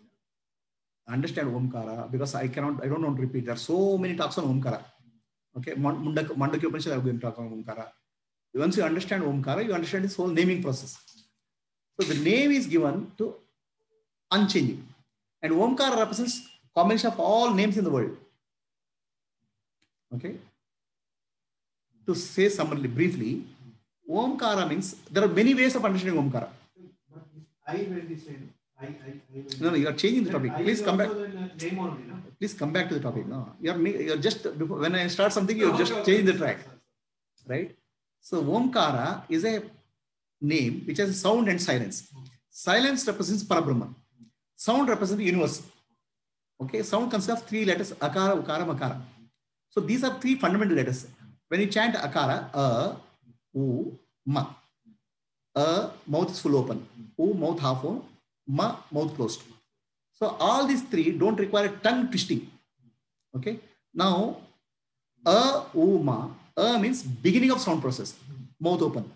Understand Omkara, because I don't want to repeat. There are so many talks on Omkara. Okay, Mandakya Upanishad, I'm going to talk on Omkara. Once you understand Omkara, you understand this whole naming process. So the name is given to unchanging. And Omkara represents combination of all names in the world. Okay. To say summarily, briefly, Omkara means there are many ways of understanding Omkara. But I when we say No, you are changing the topic. Please come back. Name only, no? Please come back to the topic. No, you're just before, when I start something, you just change the track, right? So Omkara is a name which has sound and silence. Silence represents Parabrahman. Sound represents the universe. Okay, sound consists of three letters: Akara, Ukara, Makara. So these are three fundamental letters. When you chant Akara, A, U, Ma. A, mouth is full open. U, mouth half open. Ma, mouth closed. So all these three don't require tongue twisting. Okay. Now, A, U, Ma. A means beginning of sound process. Mouth open.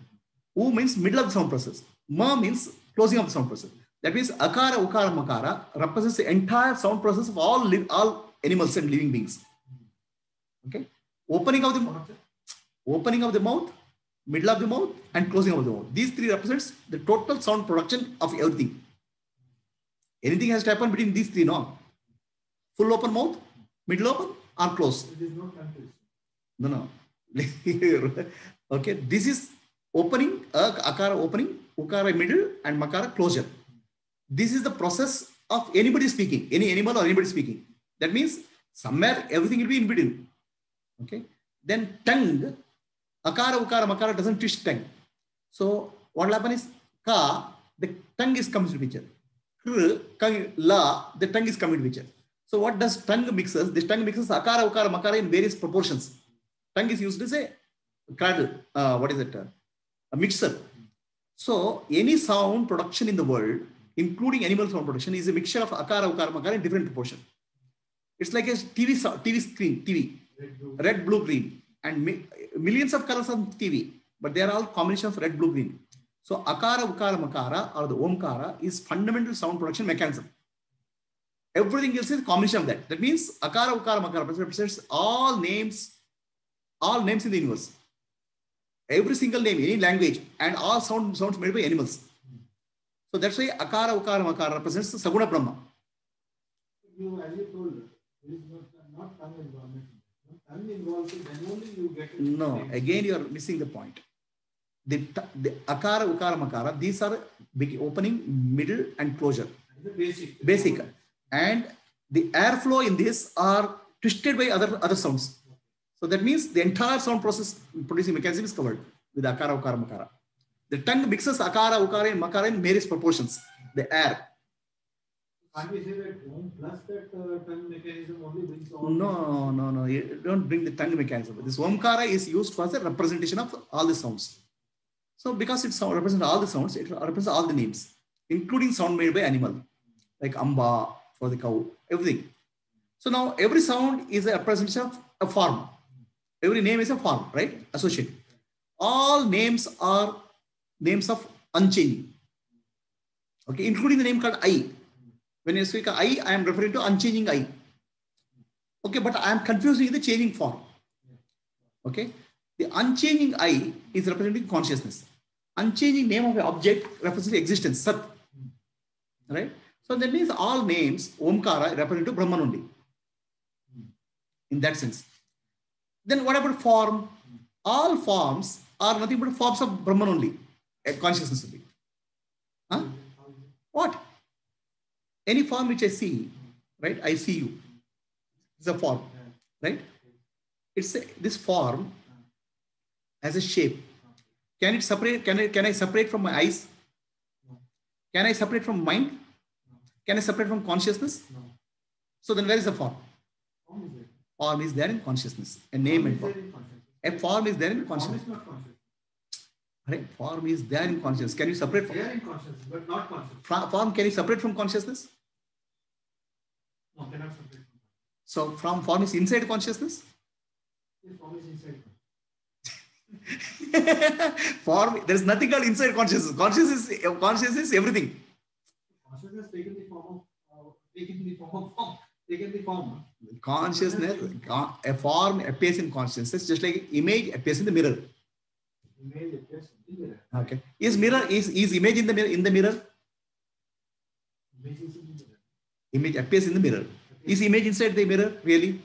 U means middle of the sound process. Ma means closing of the sound process. That means Akara, Ukara, Makara represents the entire sound process of all animals and living beings. Okay. Opening of the mouth, middle of the mouth, and closing of the mouth. These three represents the total sound production of everything. Anything has to happen between these three, no? Full open mouth, middle open, or close. There is no country. No. Okay, this is opening, akara opening, ukara middle, and makara closure. This is the process of anybody speaking, any animal or anybody speaking. That means somewhere everything will be in between. Okay. Then tongue, akara, ukara, makara doesn't twist tongue. So what will happen is ka, the tongue is coming to picture. Kr, la, the tongue is coming to picture. So what does tongue mixes? This tongue mixes akara, ukara, makara in various proportions. Tongue is used as a cradle. What is it? A mixer. So any sound production in the world, including animal sound production, is a mixture of akara, ukara, makara in different proportion. It's like a TV screen, TV, red, blue, green, and millions of colors on TV, but they are all combination of red, blue, green. So akara, ukara, makara, or the omkara is fundamental sound production mechanism. Everything else is a combination of that. That means akara, ukara, makara represents all names in the universe. Every single name, any language, and all sounds made by animals. So that's why akara, ukara, makara represents the Saguna Brahma. As you told, there is not tongue involvement. Tongue involved, then only you get it. No, again you are missing the point. The akara, ukara, makara, these are opening, middle, and closure. The basic. Basic. And the airflow in this are twisted by other sounds. So that means the entire sound process producing mechanism is covered with akara, ukara, makara. The tongue mixes akara, ukara, and makara in various proportions. The air. Can't we say that Om plus that tongue mechanism only brings all? No. You don't bring the tongue mechanism. This omkara is used for the representation of all the sounds. So because it represents all the sounds, it represents all the names, including sound made by animal, like amba for the cow, everything. So now every sound is a representation of a form. Every name is a form, right? Associate. All names are names of unchanging. Okay, including the name called I. When you speak I am referring to unchanging I. Okay, but I am confusing the changing form. Okay, the unchanging I is representing consciousness. Unchanging name of an object represents existence, Sat. Right? So that means all names, Omkara, represent to Brahman only. In that sense. Then what about form? All forms are nothing but forms of Brahman only, consciousness only. Huh? What? Any form which I see, right? I see you. It's a form, right? This form has a shape. Can it separate? Can I separate from my eyes? Can I separate from mind? Can I separate from consciousness? So then where is the form? Form is there in consciousness. A name and form. A form is there in consciousness. Form is not conscious. Right? Form is there in consciousness. Can you separate from? They are in consciousness, but not conscious. Form can you separate from consciousness? No, cannot separate. So from form is inside consciousness? Yes, form is inside. Form, there is nothing called inside consciousness. Consciousness is everything. Consciousness taken the form of taken the form. Consciousness, a form appears in consciousness, just like image appears in the mirror. Image appears in the mirror. Okay. Is image in the mirror? Image is in the mirror. Image appears in the mirror. Is image inside the mirror really?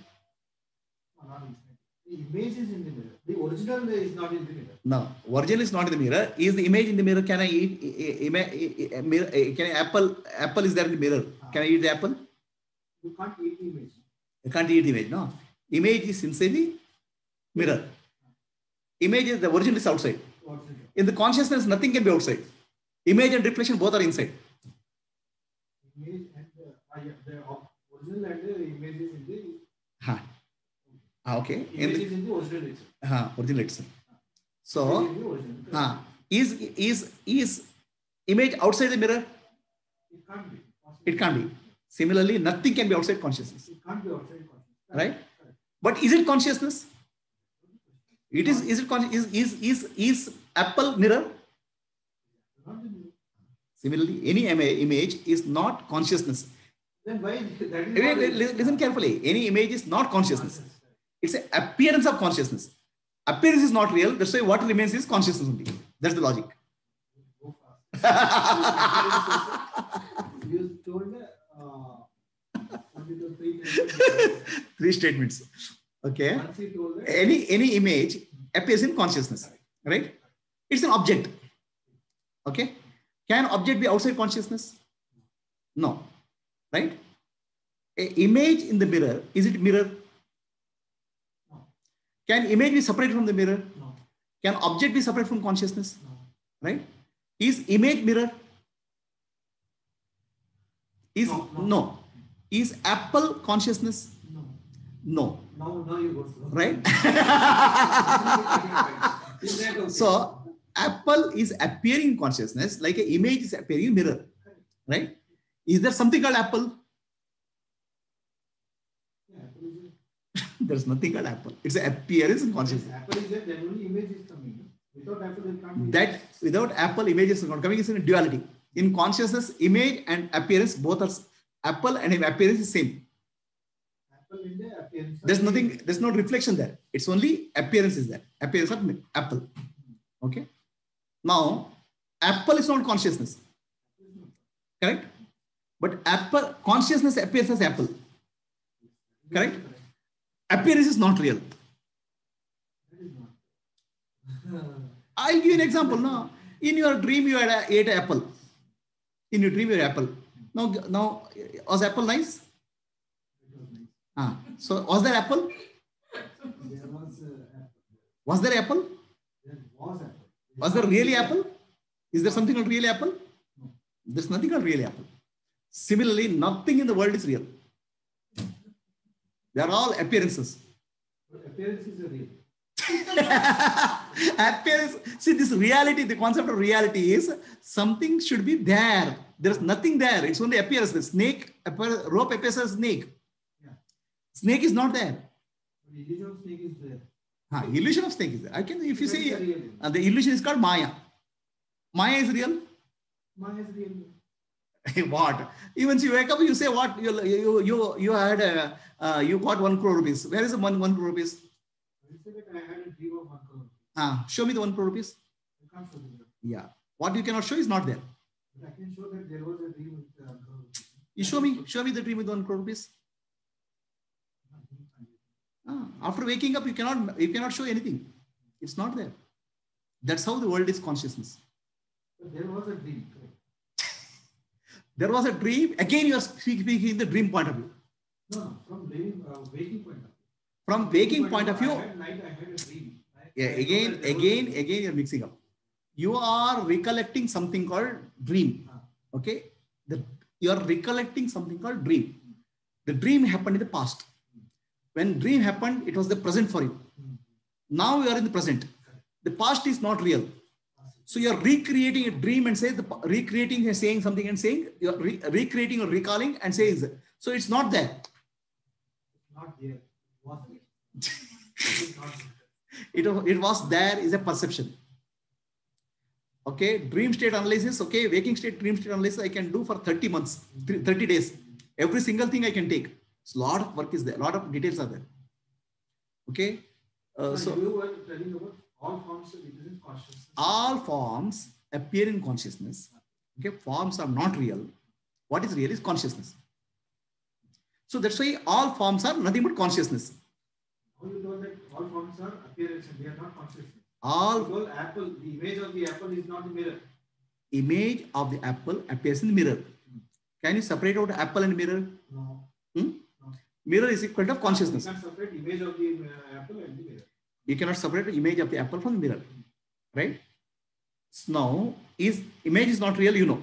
No, not inside. The image is in the mirror. The original is not in the mirror. No, original is not in the mirror. Is the image in the mirror? Can I eat mirror? Can I apple is there in the mirror? Can I eat the apple? You can't eat the image. You can't eat the image. No, image is inside the mirror. Image is the original is outside. In the consciousness, nothing can be outside. Image and reflection both are inside. Image and the original and the image is in the. Okay. Image is in the original itself. Original itself. So, is image outside the mirror? It can't be. It can't be. Similarly, nothing can be outside consciousness. It can't be outside consciousness. Right? But is it consciousness? It is. Is it conscious? Is apple mirror? Not the mirror. Similarly, any image is not consciousness. Then why that is Listen carefully. Any image is not consciousness. It's an appearance of consciousness. Appearance is not real. That's why what remains is consciousness only. That's the logic. Go fast. You told three statements. Okay. once he told that Any image appears in consciousness, right? It's an object. Okay. Can object be outside consciousness? No, right? A image in the mirror, is it mirror? No. Can image be separate from the mirror? No. Can object be separate from consciousness? No. Right? Is image mirror? Is no. Is apple consciousness? No. No. Now you go slow. Right? Is that okay? So apple is appearing in consciousness like an image is appearing in mirror. Right? Is there something called apple? Yeah, apple is there. There's nothing called apple. It's an appearance in consciousness. Apple is there, then only image is coming. Without apple, it can't be. That without apple, image is not coming. It's in a duality. In consciousness, image and appearance both are apple and appearance is same. Apple in the appearance. There's nothing. There's no reflection there. It's only appearance is there. Appearance of apple. Okay. Now, apple is not consciousness. Correct. But apple consciousness appears as apple. Correct. Appearance is not real. I'll give you an example. Now, in your dream, you ate an apple. In your dream, you ate apple. Now, was apple nice? So, was there apple? There was apple. Was there apple? There was apple. Was there really apple? Is there something called real apple? No. There's nothing called real apple. Similarly, nothing in the world is real. They are all appearances. But appearance is a real. Appearance. See, this reality, the concept of reality is something should be there. There's nothing there. It's only appearance. The snake, rope appears as snake. Yeah. Snake is not there. But illusion of snake is there. Illusion of snake is there. I can, if you That's say the real. the illusion is called Maya. Maya is real. Maya is real. What? Even if you wake up, you say what? You had you got 1 crore rupees. Where is the 1 crore rupees? I said that I had a dream of 1 crore. Show me the 1 crore rupees. I can't show you that. Yeah. What you cannot show is not there. But I can show that there was a dream with 1 crore. You show me the dream with 1 crore rupees. After waking up, you cannot show anything. It's not there. That's how the world is consciousness. But there was a dream. Correct? There was a dream. Again, you are speaking in the dream point of view. No, from dream, waking point of view. From waking point of view. I had a dream. Yeah, again, you're mixing up. You are recollecting something called dream. Okay? You are recollecting something called dream. The dream happened in the past. When dream happened, it was the present for you. Now you are in the present. The past is not real. So you are recreating a dream and recreating and saying something and saying, you are recreating or recalling and saying, so it's not there. Not there. Was It was there is a perception. Okay, dream state analysis, okay, waking state, dream state analysis, I can do for 30 months, 30 days. Every single thing I can take. So a lot of work is there, a lot of details are there. Okay. so you were telling about all forms represent consciousness. All forms appear in consciousness. Okay, forms are not real. What is real is consciousness. So that's why all forms are nothing but consciousness. How you told that all forms are appearance and they are not consciousness? All apple, the image of the apple is not the mirror. Image of the apple appears in the mirror. Can you separate out apple and mirror? No. No. Mirror is equal to consciousness. You can't separate image of the apple and the mirror. You cannot separate the image of the apple from the mirror. Right? So now, image is not real, you know.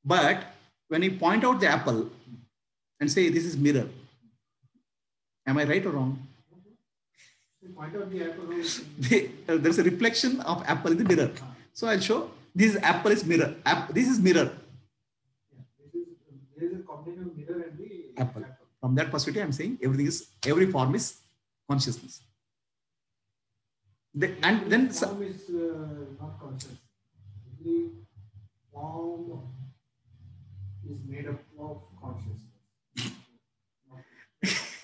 But when you point out the apple and say this is mirror, am I right or wrong? You point out the apple. There's a reflection of apple in the mirror. So I'll show this apple is mirror. This is mirror. Yeah, there is a combination of mirror and the Apple. From that perspective, I'm saying every form is consciousness. And then form is not conscious. Every form is made up of consciousness.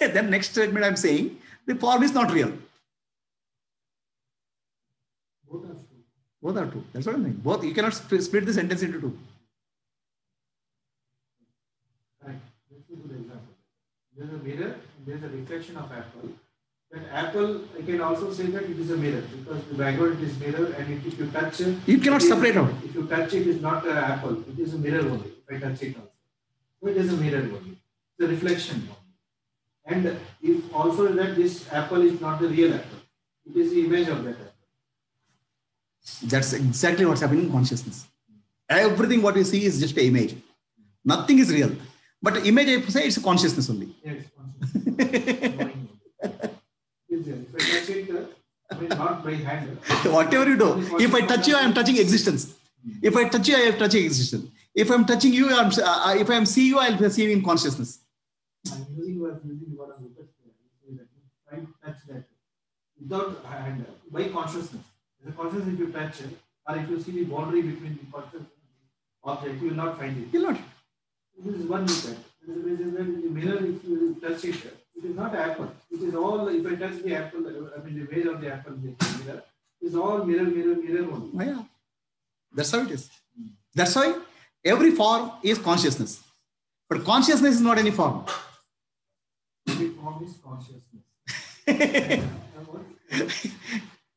Then next statement I'm saying the form is not real. Both are true. Both are true. That's what I mean. Both, you cannot split the sentence into two. Right. Let's do the example. There's a mirror and there's a reflection of apple. That apple, I can also say that it is a mirror because the background is mirror, and if you touch it, You cannot separate out. If you touch it, is not an apple. It is a mirror only. If I touch it also, so it is a mirror only. It's a reflection only. And if also that this apple is not the real apple, it is the image of that apple. That's exactly what's happening in consciousness. Everything what you see is just an image. Nothing is real. But the image, I say, it's a consciousness only. Yes, consciousness. If I touch it, I mean, not by hand. Whatever you do, if I touch you, I am touching existence. If I touch you, I am touching existence. If I am touching you, if I am see you, I will see you in consciousness. I'm using what I'm looking at. Try to touch that without hand, by consciousness. The consciousness, if you touch it, or if you see the boundary between the consciousness and the object, you will not find it. You will not. This is one look at. In the mirror, if you touch it, it is not apple. It is all, if I touch the apple, I mean the weight of the apple in the mirror, is all mirror only. Oh, yeah. That's how it is. That's why every form is consciousness. But consciousness is not any form. Every form is consciousness.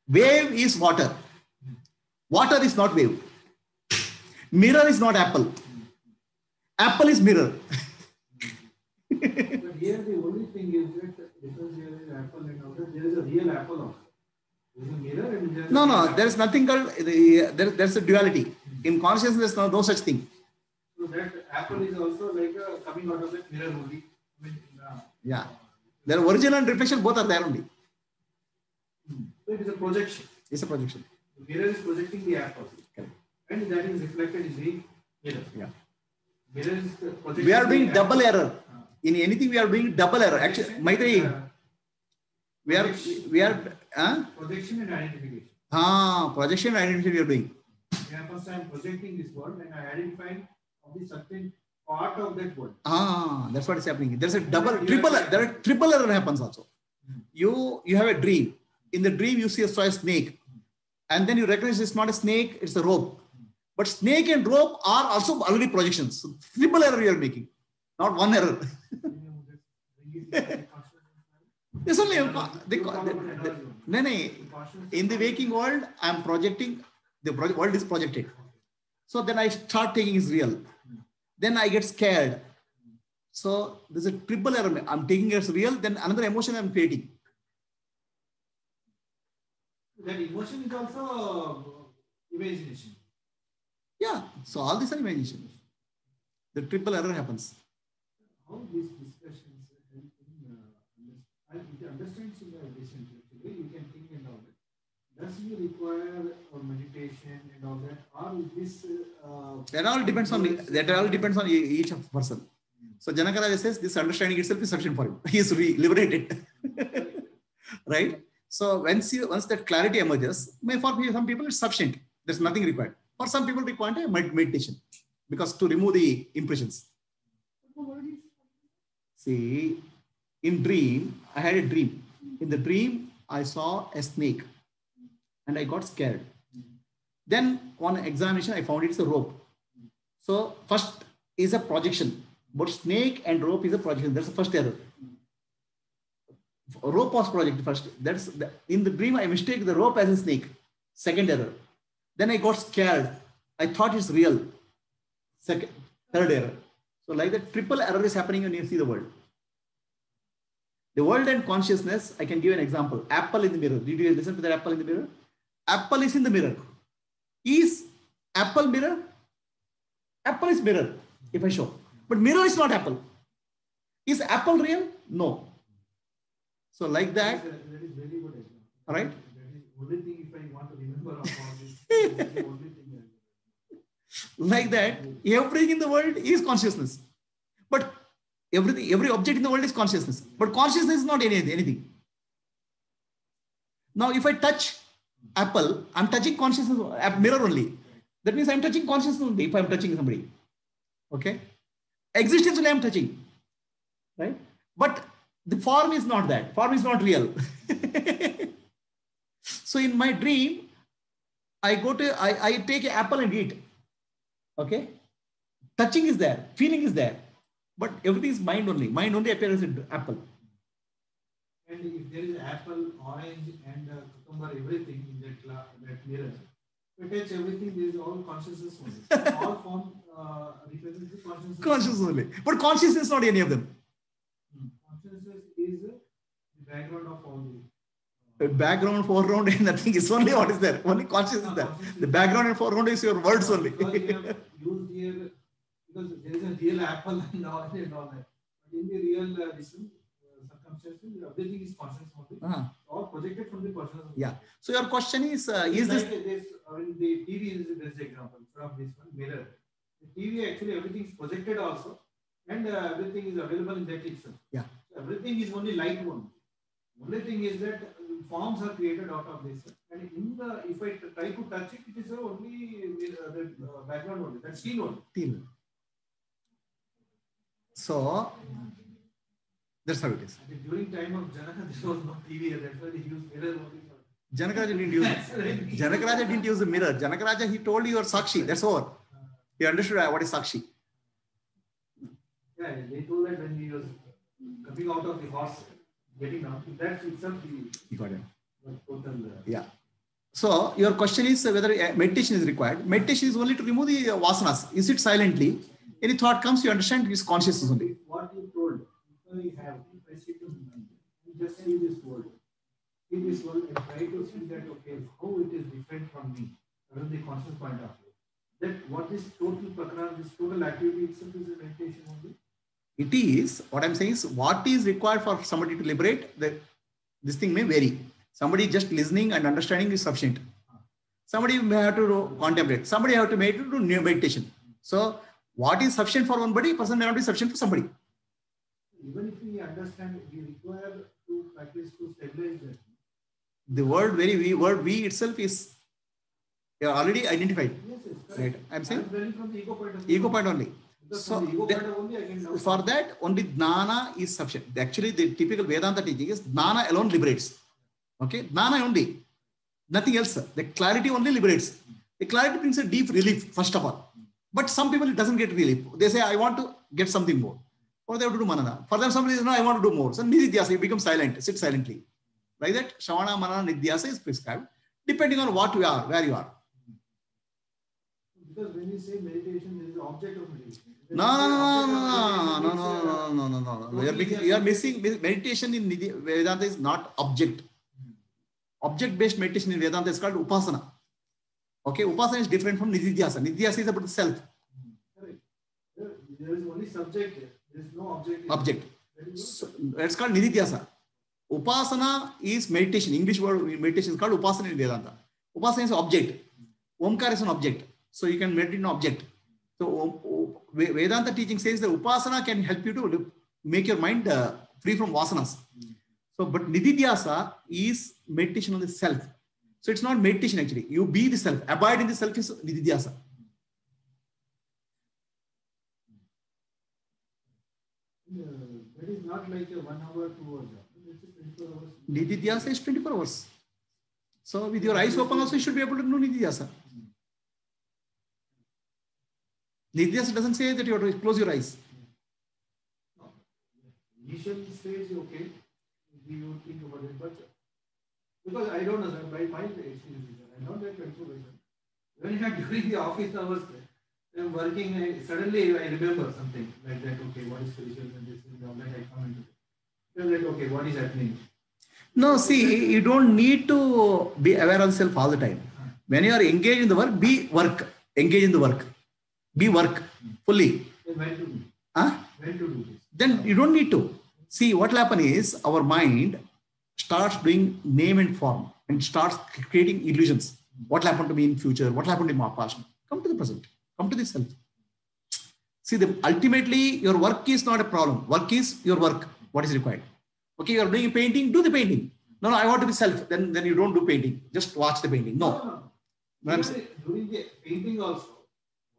Wave is water. Water is not wave. Mirror is not apple. Apple is mirror. But here the only thing is that because here is apple and all that, there is a real apple also. There is a mirror and there is No, there is nothing called, there's a duality. In consciousness, there's no such thing. So that apple is also like coming out of that mirror only. I mean, yeah. The original and reflection both are there only. So it is a projection. It's a projection. The mirror is projecting the apple. Correct. And that is reflected in the mirror. Yeah. Mirror is projecting. We are doing double error. In anything we are doing double error. Actually, Maitri, we are projection and identification. Projection and identification we are doing. Yeah, first I am projecting this world and I identify of the certain part of that world. That's what is happening. There's a triple error happens also. You have a dream. In the dream you see a snake, and then you recognize it's not a snake, it's a rope. But snake and rope are also already projections. So triple error you are making, not one error. It's only in the waking world, I am projecting, the world is projected. So then I start taking is real. Then I get scared. So there's a triple error. I'm taking it as real, then another emotion I'm creating. That emotion is also imagination. Yeah, so all these are imagination. The triple error happens. How these discussions help in understanding civilization, actually, you can think and all that. Does you require meditation and all that, or is this? That all depends on each person. So Janaka Raja says this understanding itself is sufficient for him. He is liberated, right? So once that clarity emerges, for some people it's sufficient. There's nothing required. For some people require a meditation because to remove the impressions. See, in dream, I had a dream. In the dream, I saw a snake and I got scared. Then on examination, I found it's a rope. So first is a projection. But snake and rope is a projection. That's the first error. Rope was projected first. In the dream, I mistake the rope as a snake. Second error. Then I got scared. I thought it's real. Third error. So like the triple error is happening when you see the world. The world and consciousness, I can give an example. Apple in the mirror. Did you listen to that apple in the mirror? Apple is in the mirror. Is apple mirror? Apple is mirror, if I show. But mirror is not apple. Is apple real? No. So like that. That is very good. All right. That is the only thing if I want to remember of all this. That is the only thing. Like that, everything in the world is consciousness. But every object in the world is consciousness. But consciousness is not anything. Now, if I touch apple, I'm touching consciousness, mirror only. That means I'm touching consciousness only if I'm touching somebody. Okay? Existence only I'm touching. Right? But the form is not that. Form is not real. So in my dream, I take an apple and eat. Okay? Touching is there. Feeling is there. But everything is mind only. Mind only appears in apple. and if there is apple, orange, and cucumber, everything in that mirror, we touch everything. There is all consciousness only. All form represents the consciousness. Consciousness only. But consciousness is not any of them. Consciousness is the background of all the. Background, foreground, nothing is only what is there. Only consciousness is there. The background and foreground is your words only. Because we have used here, because there is a real apple and all that. But in the real circumstances, everything is conscious only. All projected from the consciousness. Yeah. So your question is like this? The TV is the best example. Instead of this one mirror, the TV actually everything is projected also, and everything is available in that itself. Yeah. So everything is only light one. Only thing is that forms are created out of this, and in the if I try to touch it, it is only the background only, that scene only. Till. So that's how it is. During time of Janaka, there was no TV, that's why they used mirror only. Janaka didn't use it. Janaka didn't use the mirror. Janaka, he told you are Sakshi. That's all. He understood what is Sakshi. Yeah, they told that when he was coming out of the horse, getting down, that itself he got it. Total. Yeah. So your question is whether meditation is required. Meditation is only to remove the vasanas. You sit silently. Any thought comes, you understand it's consciousness only. What you told, if I sit in mind, you just see this world. See this world and try to see that, okay, how it is different from me, from the conscious point of view. That what is total prakran, this total activity itself is a meditation only. It is, what I'm saying is, what is required for somebody to liberate, this thing may vary. Somebody just listening and understanding is sufficient. Somebody may have to contemplate. Somebody have to do meditation. So, what is sufficient for one body, person may not be sufficient for somebody. Even if we understand, we require to practice to stabilize that. The word we itself is already identified. Yes, right? I'm saying from the ego point of view. Ego point only. So for that, only jnana is sufficient. Actually, the typical Vedanta teaching is jnana alone liberates. Okay, jnana only, nothing else. The clarity only liberates. The clarity brings a deep relief, first of all. But some people, it doesn't get relief. They say, I want to get something more. Or they have to do manana. For them, somebody says, no, I want to do more. So nididhyasa, you become silent, sit silently. Like that, shravana, manana, nididhyasa is prescribed, depending on what you are, where you are. Because when you say meditation, there is an object of meditation. No. You are missing. Meditation in Vedanta is not object. Object-based meditation in Vedanta is called upasana. Okay, upasana is different from nididhyasa. Nididhyasa is about the self. There is only subject. There is no object. Object. So, it's called nididhyasa. Upasana is meditation. English word meditation is called upasana in Vedanta. Upasana is object. Omkar is an object. So you can meditate on object. So Vedanta teaching says that upasana can help you to make your mind free from vasanas. So, but nididhyasa is meditation on the self. So it's not meditation actually. You be the self. Abide in the self is nididhyasa. That is not like a 1 hour, 2 hours. It's 24 hours. Nididhyasa is 24 hours. So with your eyes open also you should be able to know nididhyasa. Nididhyasa doesn't say that you have to close your eyes. No. Initial stage, okay, you think about it, but because I don't know, sir, by my experience, I don't like 24 hours. When you are during the office hours, I'm working, suddenly I remember something like that, okay, what is spiritual and this and all that I come into it. I'm like, okay, what is happening? No, see, you don't need to be aware of self all the time. When you are engaged in the work, be work. Engage in the work. Be work fully. Then when to do? When to do this? Then you don't need to. See, what will happen is our mind starts doing name and form and starts creating illusions. What will happen to me in future? What will happen in my past? Come to the present. Come to the self. See, ultimately, your work is not a problem. Work is your work. What is required? Okay, you are doing painting, do the painting. No, I want to be self. Then you don't do painting. Just watch the painting. No. During the painting also,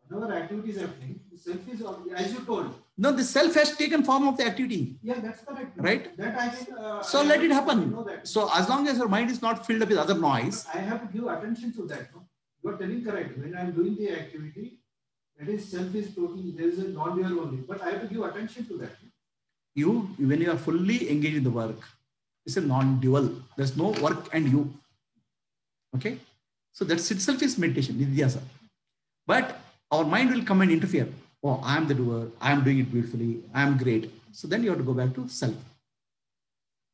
whatever activity is happening, the self is, as you told. No, the self has taken form of the activity. Yeah, that's correct. Right? That I think. So let it happen. So as long as your mind is not filled up with other noise. I have to give attention to that. No? You are telling correct. When I am doing the activity, that is self is totally, there is a non-dual only. But I have to give attention to that. When you are fully engaged in the work, It's a non-dual. There's no work and you. Okay. So that itself is meditation, nidhyasa. But our mind will come and interfere. Oh, I am the doer. I am doing it beautifully. I am great. So then you have to go back to self.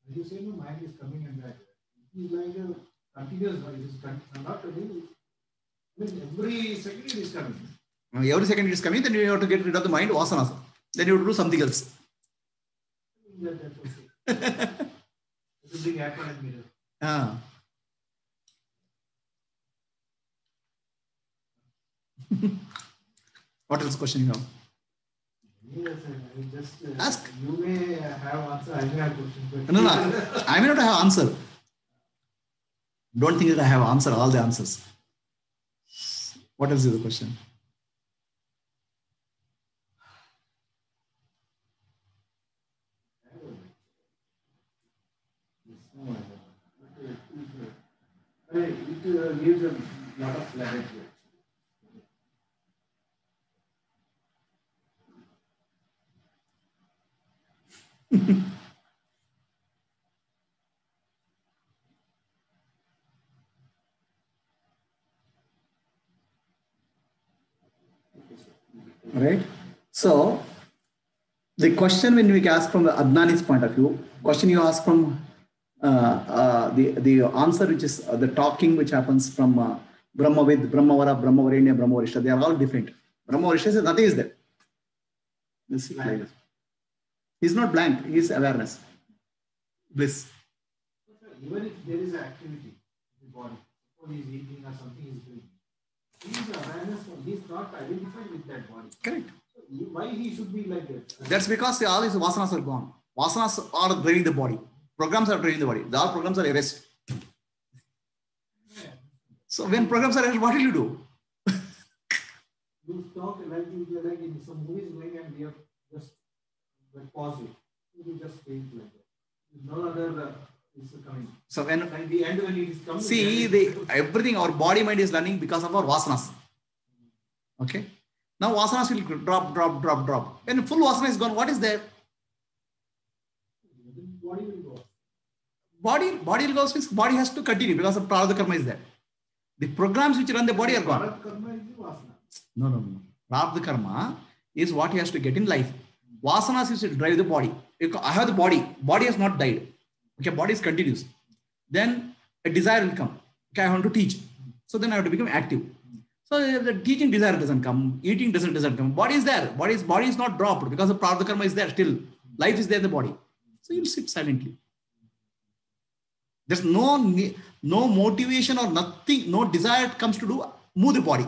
When you say no, mind is coming and back. It is like a continuous. It is not really. I mean, every second it is coming. Every second it is coming, then you have to get rid of the mind, vasanas. Then you have to do something else. That's okay. It will bring apple and mirror. Ah. What else question you have? Yes, I just Ask. You may have answer. I may have questions. No. I may not have answer. Don't think that I have answer all the answers. What else is the question? It gives a lot of clarity. Right. So the question when we ask from the Adnani's point of view, question you ask from the answer which is the talking which happens from Brahmavid, Brahmavara, Brahmavarenya, Brahmavarishta, they are all different. Brahmavarishta says nothing is there. This is like this. He's not blank, he is awareness. Bliss. Even if there is activity in the body, suppose he is eating or something is doing, he is awareness, he is not identified with that body. Correct. So why he should be like that? That's because all these vasanas are gone. Vasanas are draining the body. Programs are draining the body. All programs are erased. So when programs are erased, what will you do? You talk like in some movies going and we have just like pause it. You just think like that. No other is coming. So when like the end when it is coming. see everything our body mind is learning because of our vasanas. Okay. Now vasanas will drop. When full vasana is gone, what is there? Body will go. Body will go means body has to continue because of prarabdha karma is there. The programs which run the body are gone. Prarabdha karma is the vasana. No. Prarabdha karma is what he has to get in life. Vasanas is to drive the body. I have the body. Body has not died. Okay, body is continuous. Then a desire will come. Okay, I want to teach. So then I have to become active. So the teaching desire doesn't come. Eating doesn't come. Body is there. Body is not dropped because the prarabdha karma is there still. Life is there in the body. So you'll sit silently. There's no motivation or nothing, no desire comes to move the body.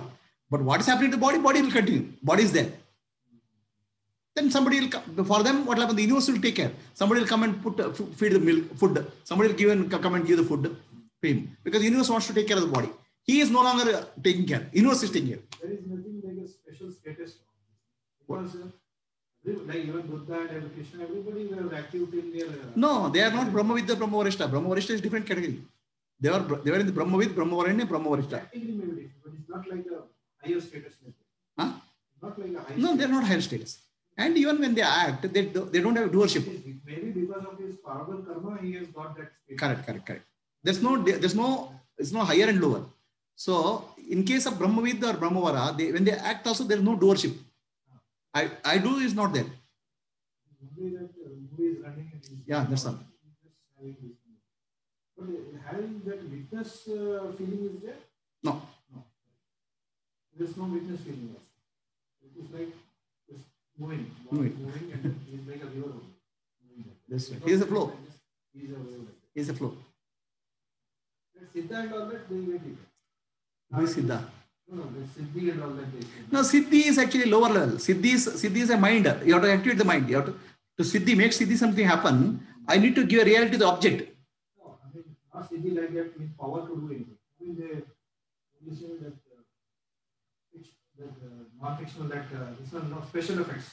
But what is happening to the body? Body will continue. Body is there. Then somebody will come. For them, what will happen? The universe will take care. Somebody will come and feed the milk, food. Somebody will come and give the food to him. Because the universe wants to take care of the body. He is no longer taking care. Universe is taking care. There is nothing like a special status. Because like even Buddha and Krishna, everybody were active in their... No, they are not Brahmavidya, Brahmavarishta. Brahmavarishta is different category. They were in the Brahmavid, Brahmavaranya, Brahmavarishta. Category maybe, but it's not like a higher status. Huh? Not like a higher No, they are not higher status. And even when they act, they don't have doership. Maybe because of his prarabdha karma, he has got that status. Correct. There's no higher and lower. So in case of Brahmavid or Brahmavara, when they act also, there's no doership. I do is not there. Yeah, that's all. But having that witness feeling is there? No. There's no witness feeling. It is like just moving and he's like a river. That's right. He is a flow. He's a wave. He is a flow. Siddha and all that, they get it. Who is Siddha? No, the Siddhi and all that. No, Siddhi is actually lower level. Siddhi is a mind. You have to activate the mind. You have to Siddhi, make Siddhi something happen. I need to give a reality to the object. No, I mean, not Siddhi like that means power to do anything. I mean, they say that non-fictional, that this one, not special effects.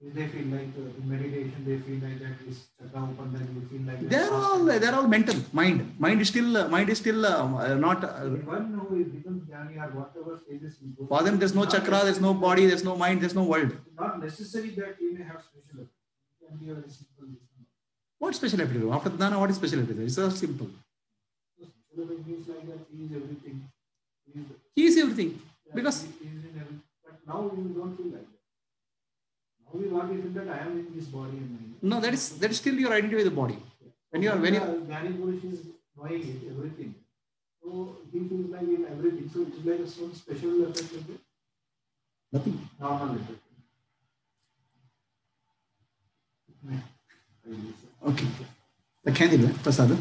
They feel like in meditation, they feel like that is chakra open, then you feel like they're all mental. Mind is still not. One who becomes jnani or whatever stages he goes. For them, there's no chakra, there's no body, there's no mind, there's no world. Not necessary that he may have special effects. It can be a very simple. What special ability? After Dana, what is special ability? It's so simple. So special ability means like that he is everything. He is everything. Yeah, Because he is in everything. But now you don't feel like that. Now you want to feel that I am in this body and mind. no, that is still your identity with the body. When you are very Jnani Purush is knowing it, everything. So he feels like in everything. So it's like some special effect of it. nothing. Normal effect. Okay. The candidate, Prasad.